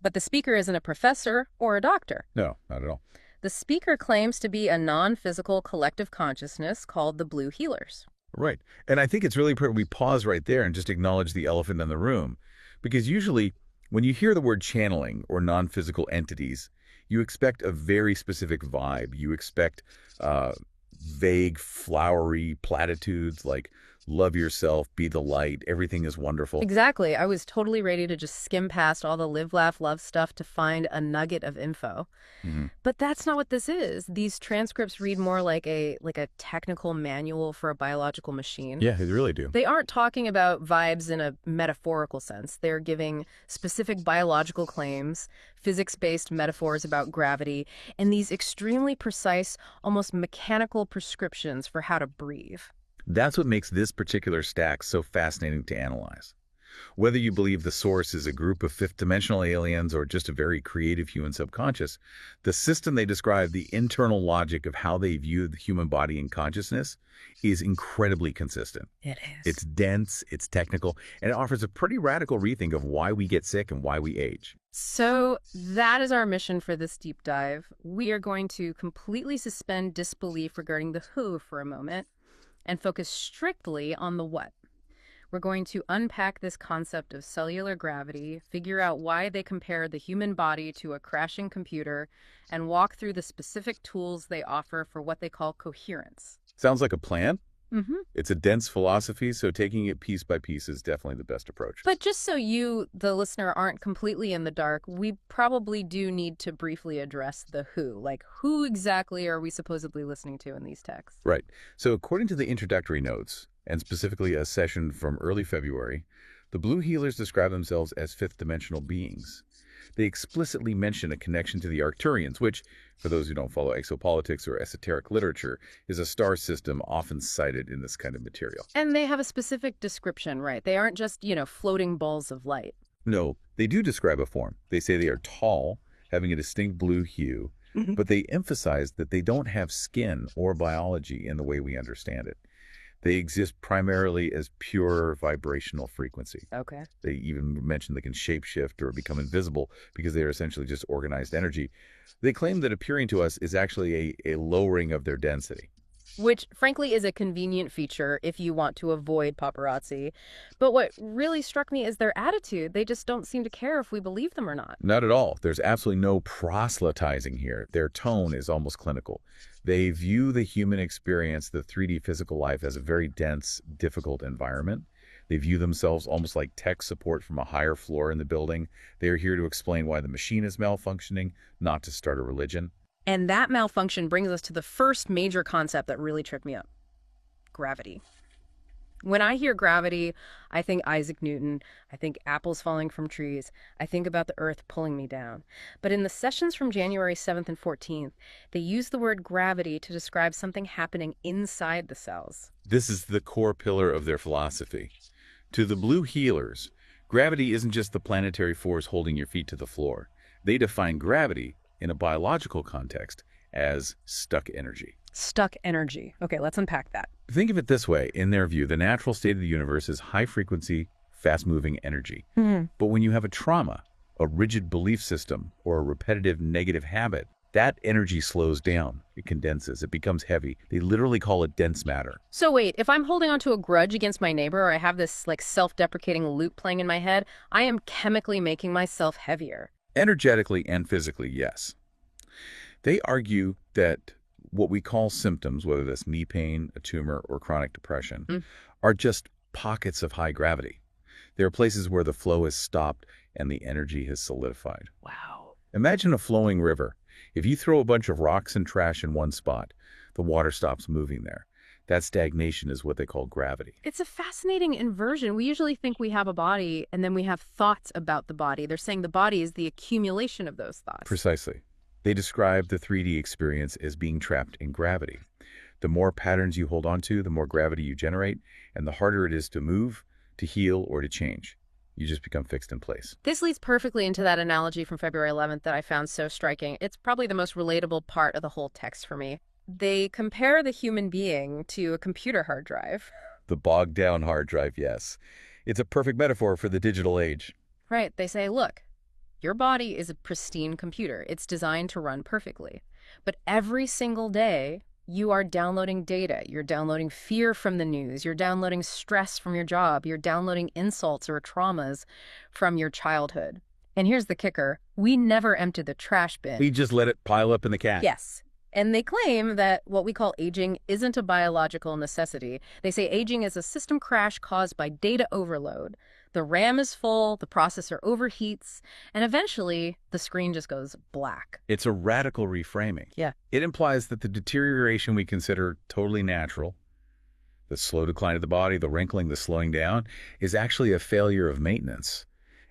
But the speaker isn't a professor or a doctor. No, not at all. The speaker claims to be a non-physical collective consciousness called the Blue Healers. Right. And I think it's really important we pause right there and just acknowledge the elephant in the room. Because usually when you hear the word channeling or non-physical entities, you expect a very specific vibe. You expect vague, flowery platitudes like love yourself, be the light, everything is wonderful. Exactly. I was totally ready to just skim past all the live, laugh, love stuff to find a nugget of info. Mhm. But that's not what this is. These transcripts read more like a technical manual for a biological machine. Yeah, they really do. They aren't talking about vibes in a metaphorical sense. They're giving specific biological claims, physics-based metaphors about gravity, and these extremely precise, almost mechanical prescriptions for how to breathe. That's what makes this particular stack so fascinating to analyze. Whether you believe the source is a group of fifth-dimensional aliens or just a very creative human subconscious, the system they describe, the internal logic of how they view the human body and consciousness, is incredibly consistent. It is. It's dense, it's technical, and it offers a pretty radical rethink of why we get sick and why we age. So that is our mission for this deep dive. We are going to completely suspend disbelief regarding the who for a moment and focus strictly on the what. We're going to unpack this concept of cellular gravity, figure out why they compare the human body to a crashing computer, and walk through the specific tools they offer for what they call coherence. Sounds like a plan? Mm-hmm. It's a dense philosophy, so taking it piece by piece is definitely the best approach. But just so you, the listener, aren't completely in the dark, we probably do need to briefly address the who. Like, who exactly are we supposedly listening to in these texts? Right. So according to the introductory notes, and specifically a session from early February, the Blue Healers describe themselves as fifth-dimensional beings. They explicitly mention a connection to the Arcturians, which, for those who don't follow exopolitics or esoteric literature, is a star system often cited in this kind of material. And they have a specific description, right? They aren't just, floating balls of light. No, they do describe a form. They say they are tall, having a distinct blue hue, but they emphasize that they don't have skin or biology in the way we understand it. They exist primarily as pure vibrational frequency. Okay. They even mention they can shapeshift or become invisible because they are essentially just organized energy. They claim that appearing to us is actually a lowering of their density. Which, frankly, is a convenient feature if you want to avoid paparazzi. But what really struck me is their attitude. They just don't seem to care if we believe them or not. Not at all. There's absolutely no proselytizing here. Their tone is almost clinical. They view the human experience, the 3D physical life, as a very dense, difficult environment. They view themselves almost like tech support from a higher floor in the building. They are here to explain why the machine is malfunctioning, not to start a religion. And that malfunction brings us to the first major concept that really tripped me up. Gravity. When I hear gravity, I think Isaac Newton, I think apples falling from trees, I think about the earth pulling me down. But in the sessions from January 7th and 14th, they use the word gravity to describe something happening inside the cells. This is the core pillar of their philosophy. To the Blue Healers, gravity isn't just the planetary force holding your feet to the floor. They define gravity, in a biological context, as stuck energy. Stuck energy. Okay, let's unpack that. Think of it this way. In their view, the natural state of the universe is high-frequency, fast-moving energy. But when you have a trauma, a rigid belief system, or a repetitive negative habit, That energy slows down. It condenses. It becomes heavy. They literally call it dense matter. So wait, if I'm holding onto a grudge against my neighbor or I have this like self-deprecating loop playing in my head, I am chemically making myself heavier. Energetically and physically, yes. They argue that what we call symptoms, whether that's knee pain, a tumor, or chronic depression, are just pockets of high gravity. There are places where the flow has stopped and the energy has solidified. Wow. Imagine a flowing river. If you throw a bunch of rocks and trash in one spot, the water stops moving there. That stagnation is what they call gravity. It's a fascinating inversion. We usually think we have a body and then we have thoughts about the body. They're saying the body is the accumulation of those thoughts. Precisely. They describe the 3D experience as being trapped in gravity. The more patterns you hold on to, the more gravity you generate, and the harder it is to move, to heal, or to change. You just become fixed in place. This leads perfectly into that analogy from February 11th that I found so striking. It's probably the most relatable part of the whole text for me. They compare the human being to a computer hard drive. The bogged down hard drive, yes. It's a perfect metaphor for the digital age. Right. They say, look, your body is a pristine computer. It's designed to run perfectly. But every single day, you are downloading data. You're downloading fear from the news. You're downloading stress from your job. You're downloading insults or traumas from your childhood. And here's the kicker. We never empty the trash bin. We just let it pile up in the cat. Yes. And they claim that what we call aging isn't a biological necessity. They say aging is a system crash caused by data overload. The RAM is full, the processor overheats, and eventually the screen just goes black. It's a radical reframing. Yeah. It implies that the deterioration we consider totally natural, the slow decline of the body, the wrinkling, the slowing down, is actually a failure of maintenance.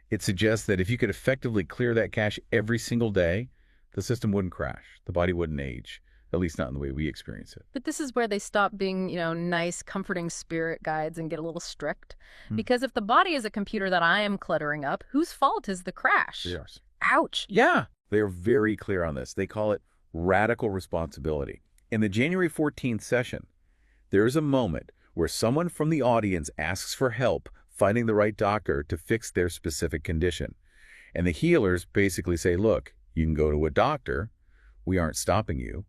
It suggests that if you could effectively clear that cache every single day, the system wouldn't crash, the body wouldn't age, at least not in the way we experience it. But this is where they stop being, nice, comforting spirit guides and get a little strict. Because if the body is a computer that I am cluttering up, whose fault is the crash? Yours. Ouch. Yeah, they are very clear on this. They call it radical responsibility. In the January 14th session, there is a moment where someone from the audience asks for help finding the right doctor to fix their specific condition. And the healers basically say, look, you can go to a doctor. We aren't stopping you.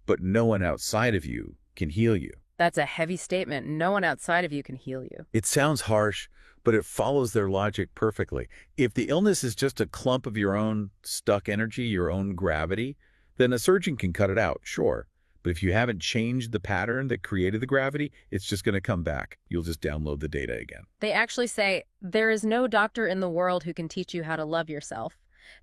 But no one outside of you can heal you. That's a heavy statement. No one outside of you can heal you. It sounds harsh, but it follows their logic perfectly. If the illness is just a clump of your own stuck energy, your own gravity, then a surgeon can cut it out, sure. But if you haven't changed the pattern that created the gravity, it's just going to come back. You'll just download the data again. They actually say, there is no doctor in the world who can teach you how to love yourself.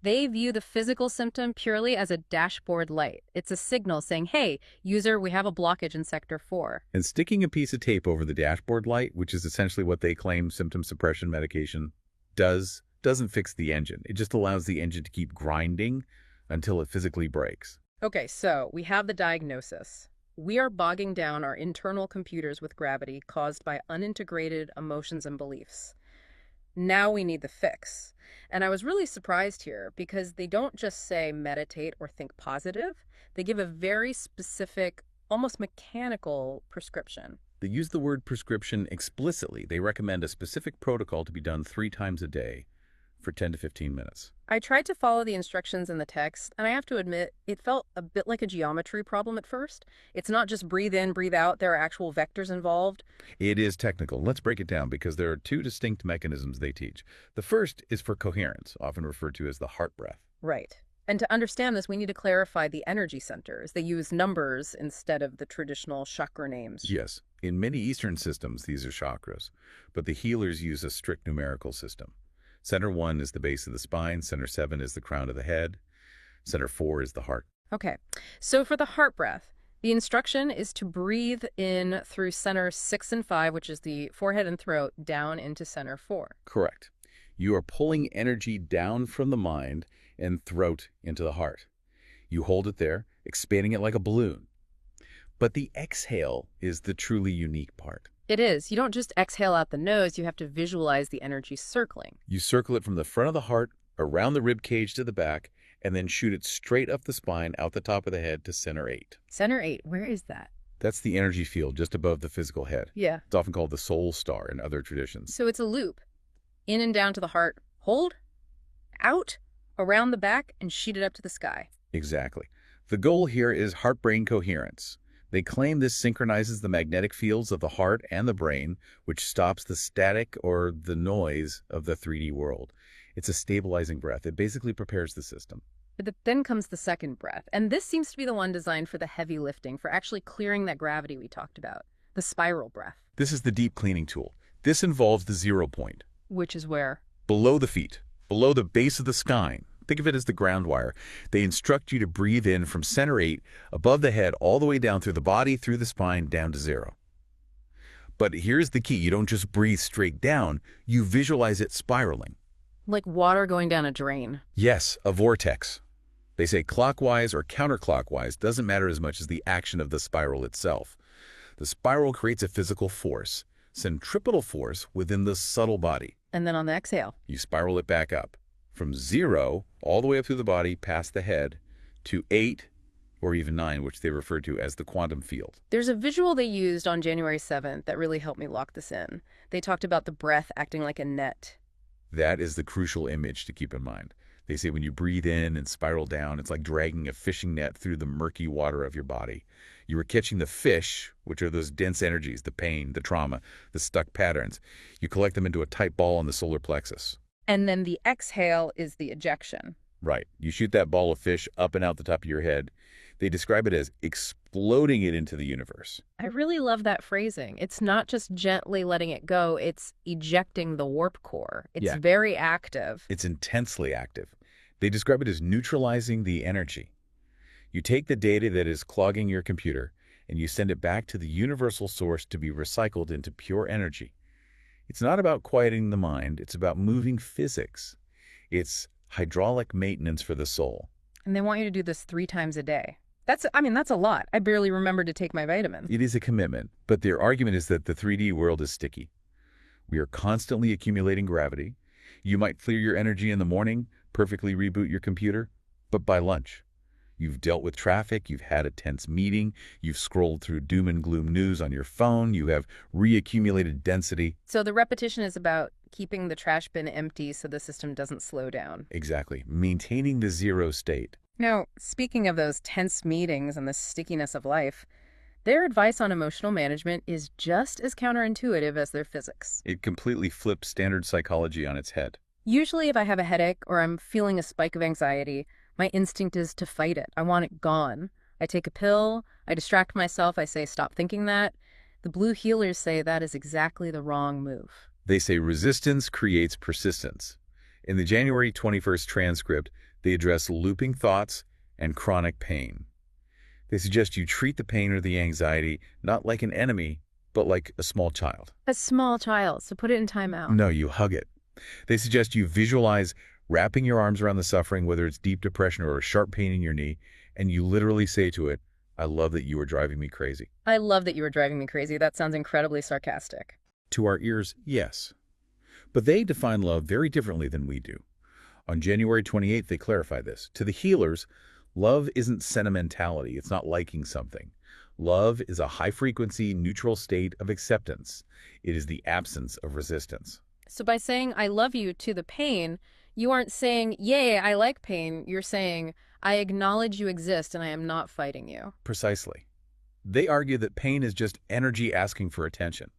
They view the physical symptom purely as a dashboard light. It's a signal saying, hey, user, we have a blockage in sector 4. And sticking a piece of tape over the dashboard light, which is essentially what they claim symptom suppression medication doesn't fix the engine. It just allows the engine to keep grinding until it physically breaks. Okay, so we have the diagnosis. We are bogging down our internal computers with gravity caused by unintegrated emotions and beliefs. Now we need the fix. And I was really surprised here because they don't just say meditate or think positive. They give a very specific, almost mechanical prescription. They use the word prescription explicitly. They recommend a specific protocol to be done 3 times a day for 10 to 15 minutes. I tried to follow the instructions in the text, and I have to admit, it felt a bit like a geometry problem at first. It's not just breathe in, breathe out. There are actual vectors involved. It is technical. Let's break it down because there are 2 distinct mechanisms they teach. The first is for coherence, often referred to as the heart breath. Right. And to understand this, we need to clarify the energy centers. They use numbers instead of the traditional chakra names. Yes. In many Eastern systems, these are chakras, but the healers use a strict numerical system. Center 1 is the base of the spine, center 7 is the crown of the head, center 4 is the heart. Okay, so for the heart breath, the instruction is to breathe in through center 6 and 5, which is the forehead and throat, down into center 4. Correct. You are pulling energy down from the mind and throat into the heart. You hold it there, expanding it like a balloon. But the exhale is the truly unique part. It is. You don't just exhale out the nose, you have to visualize the energy circling. You circle it from the front of the heart, around the rib cage to the back, and then shoot it straight up the spine, out the top of the head to center 8. Center 8, where is that? That's the energy field just above the physical head. Yeah. It's often called the soul star in other traditions. So it's a loop. In and down to the heart, hold, out, around the back, and shoot it up to the sky. Exactly. The goal here is heart-brain coherence. They claim this synchronizes the magnetic fields of the heart and the brain, which stops the static or the noise of the 3D world. It's a stabilizing breath. It basically prepares the system. But then comes the second breath, and this seems to be the one designed for the heavy lifting, for actually clearing that gravity we talked about, the spiral breath. This is the deep cleaning tool. This involves the 0 point. Which is where? Below the feet, below the base of the spine. Think of it as the ground wire. They instruct you to breathe in from center 8, above the head, all the way down through the body, through the spine, down to 0. But here's the key. You don't just breathe straight down. You visualize it spiraling. Like water going down a drain. Yes, a vortex. They say clockwise or counterclockwise doesn't matter as much as the action of the spiral itself. The spiral creates a physical force, centripetal force within the subtle body. And then on the exhale, You spiral it back up. From 0, all the way up through the body, past the head, to 8 or even 9, which they refer to as the quantum field. there's a visual they used on January 7th that really helped me lock this in. They talked about the breath acting like a net. That is the crucial image to keep in mind. They say when you breathe in and spiral down, it's like dragging a fishing net through the murky water of your body. You are catching the fish, which are those dense energies, the pain, the trauma, the stuck patterns. You collect them into a tight ball in the solar plexus. And then the exhale is the ejection. Right. You shoot that ball of fish up and out the top of your head. They describe it as exploding it into the universe. I really love that phrasing. It's not just gently letting it go, it's ejecting the warp core. It's Yeah. very active. It's intensely active. They describe it as neutralizing the energy. You take the data that is clogging your computer and you send it back to the universal source to be recycled into pure energy. It's not about quieting the mind. It's about moving physics. It's hydraulic maintenance for the soul. And they want you to do this 3 times a day. That's a lot. I barely remember to take my vitamins. It is a commitment, but their argument is that the 3D world is sticky. We are constantly accumulating gravity. You might clear your energy in the morning, perfectly reboot your computer, but by lunch, you've dealt with traffic, you've had a tense meeting, you've scrolled through doom and gloom news on your phone, you have reaccumulated density. So the repetition is about keeping the trash bin empty so the system doesn't slow down. Exactly. Maintaining the 0 state. Now, speaking of those tense meetings and the stickiness of life, their advice on emotional management is just as counterintuitive as their physics. It completely flips standard psychology on its head. Usually if I have a headache or I'm feeling a spike of anxiety, my instinct is to fight it. I want it gone. I take a pill, I distract myself, I say stop thinking that. The blue healers say that is exactly the wrong move. They say resistance creates persistence. In the January 21st transcript, they address looping thoughts and chronic pain. They suggest you treat the pain or the anxiety not like an enemy, but like a small child. A small child, so put it in timeout. No, you hug it. They suggest you visualize wrapping your arms around the suffering, whether it's deep depression or a sharp pain in your knee, and you literally say to it, I love that you are driving me crazy. I love that you were driving me crazy. That sounds incredibly sarcastic. To our ears, yes. But they define love very differently than we do. On January 28th, they clarify this. To the healers, love isn't sentimentality. It's not liking something. Love is a high-frequency, neutral state of acceptance. It is the absence of resistance. So by saying I love you to the pain, you aren't saying, yay, I like pain. You're saying, I acknowledge you exist and I am not fighting you. Precisely. They argue that pain is just energy asking for attention.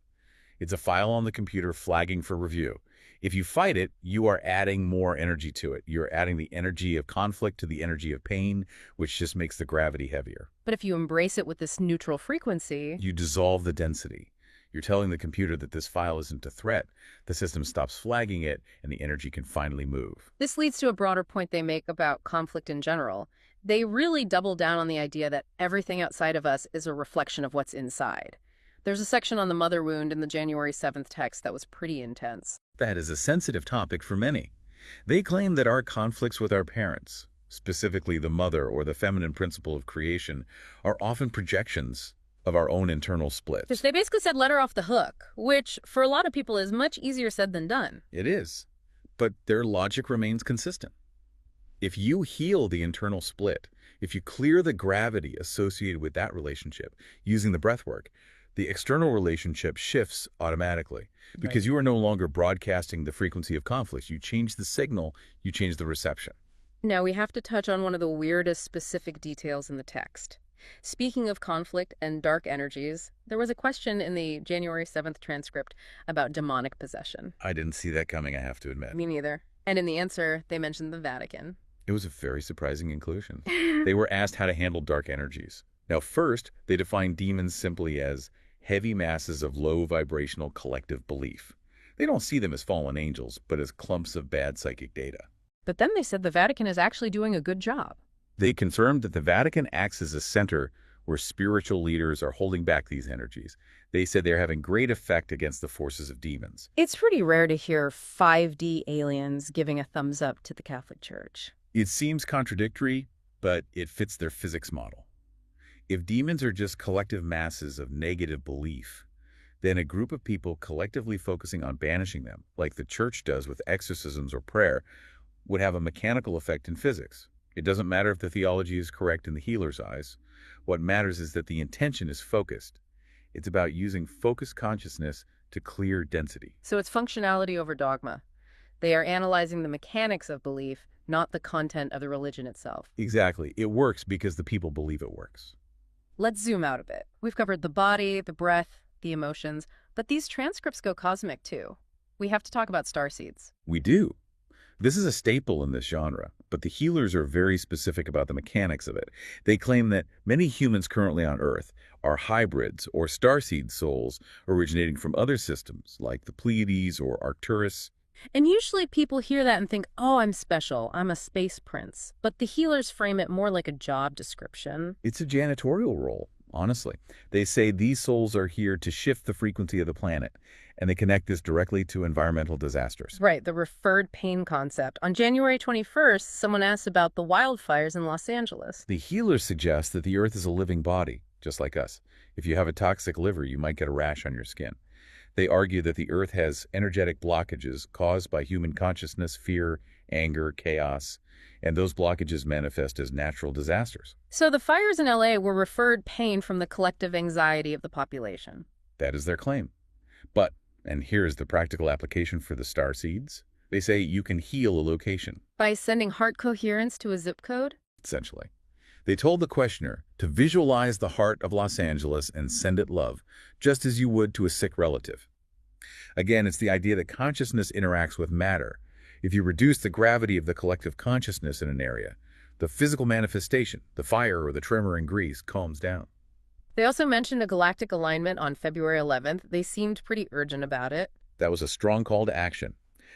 It's a file on the computer flagging for review. If you fight it, you are adding more energy to it. You're adding the energy of conflict to the energy of pain, which just makes the gravity heavier. But if you embrace it with this neutral frequency, You dissolve the density. You're telling the computer that this file isn't a threat. The system stops flagging it, and the energy can finally move. this leads to a broader point they make about conflict in general. They really double down on the idea that everything outside of us is a reflection of what's inside. There's a section on the mother wound in the January 7th text that was pretty intense. That is a sensitive topic for many. They claim that our conflicts with our parents, specifically the mother or the feminine principle of creation, are often projections of our own internal splits. They basically said let her off the hook, which for a lot of people is much easier said than done. It is, but their logic remains consistent. If you heal the internal split, if you clear the gravity associated with that relationship using the breathwork, the external relationship shifts automatically because you are no longer broadcasting the frequency of conflict. You change the signal, you change the reception. Now we have to touch on one of the weirdest specific details in the text. Speaking of conflict and dark energies, there was a question in the January 7th transcript about demonic possession. I didn't see that coming, I have to admit. Me neither. And in the answer, they mentioned the Vatican. It was a very surprising inclusion. They were asked how to handle dark energies. Now, first, they defined demons simply as heavy masses of low vibrational collective belief. They don't see them as fallen angels, but as clumps of bad psychic data. But then they said the Vatican is actually doing a good job. They confirmed that the Vatican acts as a center where spiritual leaders are holding back these energies. They said they're having great effect against the forces of demons. It's pretty rare to hear 5D aliens giving a thumbs up to the Catholic Church. It seems contradictory, but it fits their physics model. If demons are just collective masses of negative belief, then a group of people collectively focusing on banishing them, like the church does with exorcisms or prayer, would have a mechanical effect in physics. It doesn't matter if the theology is correct in the healer's eyes. What matters is that the intention is focused. It's about using focused consciousness to clear density. So it's functionality over dogma. They are analyzing the mechanics of belief, not the content of the religion itself. Exactly. It works because the people believe it works. Let's zoom out a bit. We've covered the body, the breath, the emotions, but these transcripts go cosmic too. We have to talk about starseeds. We do. This is a staple in this genre, but the healers are very specific about the mechanics of it. They claim that many humans currently on Earth are hybrids or starseed souls originating from other systems like the Pleiades or Arcturus. And usually people hear that and think, oh, I'm special, I'm a space prince. But the healers frame it more like a job description. It's a janitorial role, honestly. They say these souls are here to shift the frequency of the planet, and they connect this directly to environmental disasters. Right, the referred pain concept. On January 21st, someone asked about the wildfires in Los Angeles. The healers suggest that the Earth is a living body, just like us. If you have a toxic liver, you might get a rash on your skin. They argue that the Earth has energetic blockages caused by human consciousness, fear, anger, chaos, and those blockages manifest as natural disasters. So the fires in LA were referred pain from the collective anxiety of the population. That is their claim. But, and here's the practical application for the starseeds, they say you can heal a location. By sending heart coherence to a zip code? Essentially. They told the questioner to visualize the heart of Los Angeles and send it love, just as you would to a sick relative. Again, it's the idea that consciousness interacts with matter. If you reduce the gravity of the collective consciousness in an area, the physical manifestation, the fire or the tremor in Greece, calms down. They also mentioned a galactic alignment on February 11th. They seemed pretty urgent about it. That was a strong call to action.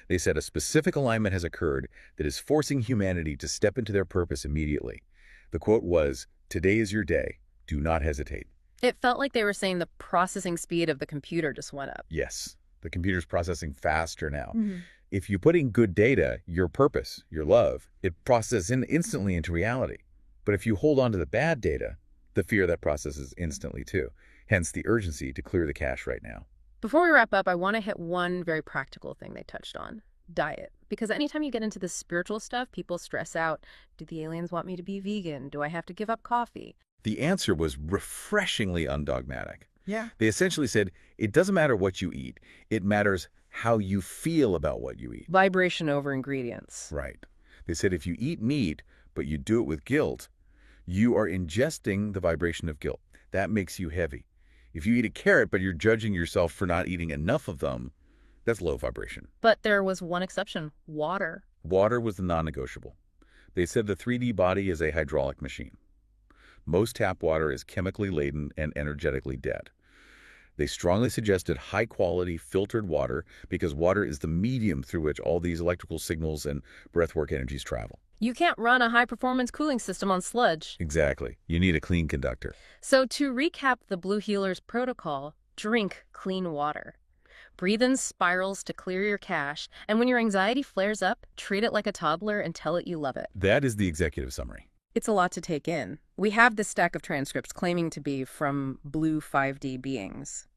They said a specific alignment has occurred that is forcing humanity to step into their purpose immediately. The quote was, "Today is your day. Do not hesitate." It felt like they were saying the processing speed of the computer just went up. Yes, the computer's processing faster now. If you put in good data, your purpose, your love, it processes instantly into reality. But if you hold on to the bad data, the fear that processes instantly too. Hence the urgency to clear the cache right now. Before we wrap up, I want to hit one very practical thing they touched on. Diet. Because anytime you get into this spiritual stuff, people stress out. Do the aliens want me to be vegan? Do I have to give up coffee? The answer was refreshingly undogmatic. Yeah. They essentially said, it doesn't matter what you eat. It matters how you feel about what you eat. Vibration over ingredients. Right. They said if you eat meat, but you do it with guilt, you are ingesting the vibration of guilt. That makes you heavy. If you eat a carrot, but you're judging yourself for not eating enough of them, that's low vibration. But there was one exception, water. Water was the non-negotiable. They said the 3D body is a hydraulic machine. Most tap water is chemically laden and energetically dead. They strongly suggested high-quality filtered water because water is the medium through which all these electrical signals and breathwork energies travel. You can't run a high-performance cooling system on sludge. Exactly. You need a clean conductor. So to recap the Blue Healers protocol, drink clean water. Breathe in spirals to clear your cache, and when your anxiety flares up, treat it like a toddler and tell it you love it. That is the executive summary. It's a lot to take in. We have this stack of transcripts claiming to be from blue 5D beings.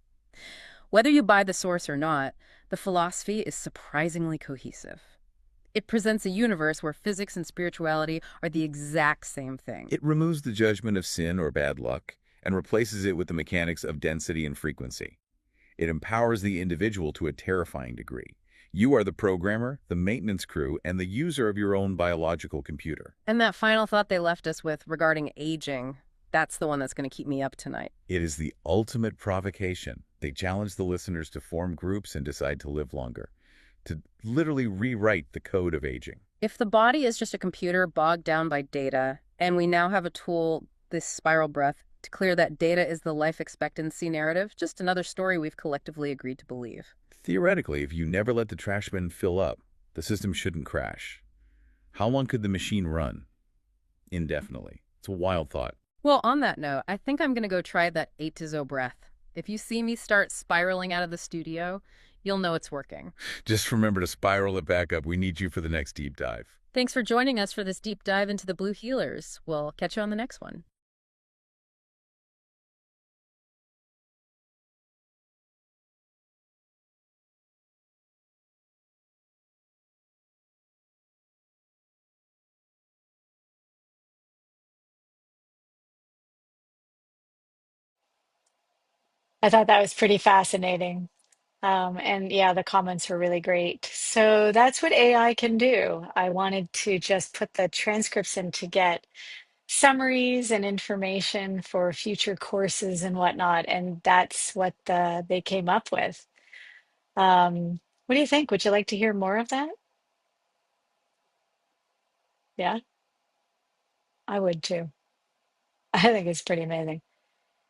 Whether you buy the source or not, the philosophy is surprisingly cohesive. It presents a universe where physics and spirituality are the exact same thing. It removes the judgment of sin or bad luck and replaces it with the mechanics of density and frequency. It empowers the individual to a terrifying degree. You are the programmer, the maintenance crew, and the user of your own biological computer. And that final thought they left us with regarding aging, that's the one that's going to keep me up tonight. It is the ultimate provocation. They challenge the listeners to form groups and decide to live longer, to literally rewrite the code of aging. If the body is just a computer bogged down by data, and we now have a tool, this spiral breath, to clear that data is the life expectancy narrative, just another story we've collectively agreed to believe. Theoretically, if you never let the trash bin fill up, the system shouldn't crash. How long could the machine run? Indefinitely. It's a wild thought. Well, on that note, I think I'm going to go try that 8 to zo breath. If you see me start spiraling out of the studio, you'll know it's working. Just remember to spiral it back up. We need you for the next deep dive. Thanks for joining us for this deep dive into the Blue Healers. We'll catch you on the next one. I thought that was pretty fascinating. And yeah, the comments were really great. So that's what AI can do. I wanted to just put the transcripts in to get summaries and information for future courses and whatnot. And that's what they came up with. What do you think? Would you like to hear more of that? Yeah, I would too. I think it's pretty amazing.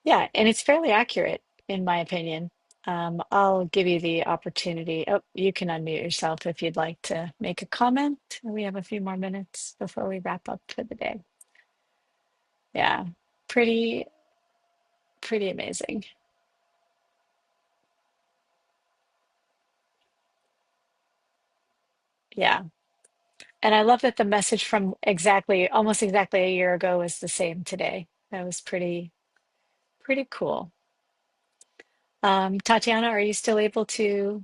Yeah, and it's fairly accurate, in my opinion. I'll give you the opportunity. Oh, you can unmute yourself if you'd like to make a comment. We have a few more minutes before we wrap up for the day. Yeah, pretty, pretty amazing. Yeah. And I love that the message from almost exactly a year ago is the same today. That was pretty cool. Tatiana, are you still able to?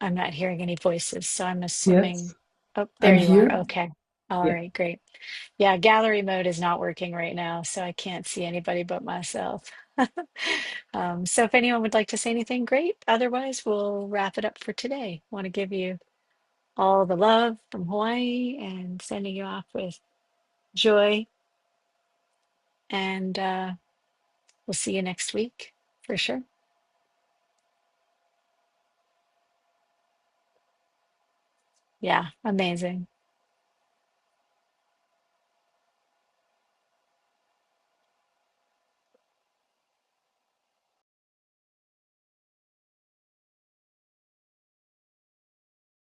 I'm not hearing any voices, so I'm Yes, assuming. Oh, there I'm you are. here. Okay. All Yeah. right, great. Yeah, gallery mode is not working right now, so I can't see anybody but myself. So if anyone would like to say anything, great. Otherwise, we'll wrap it up for today. Want to give you all the love from Hawaii and sending you off with joy. And we'll see you next week for sure. Yeah, amazing.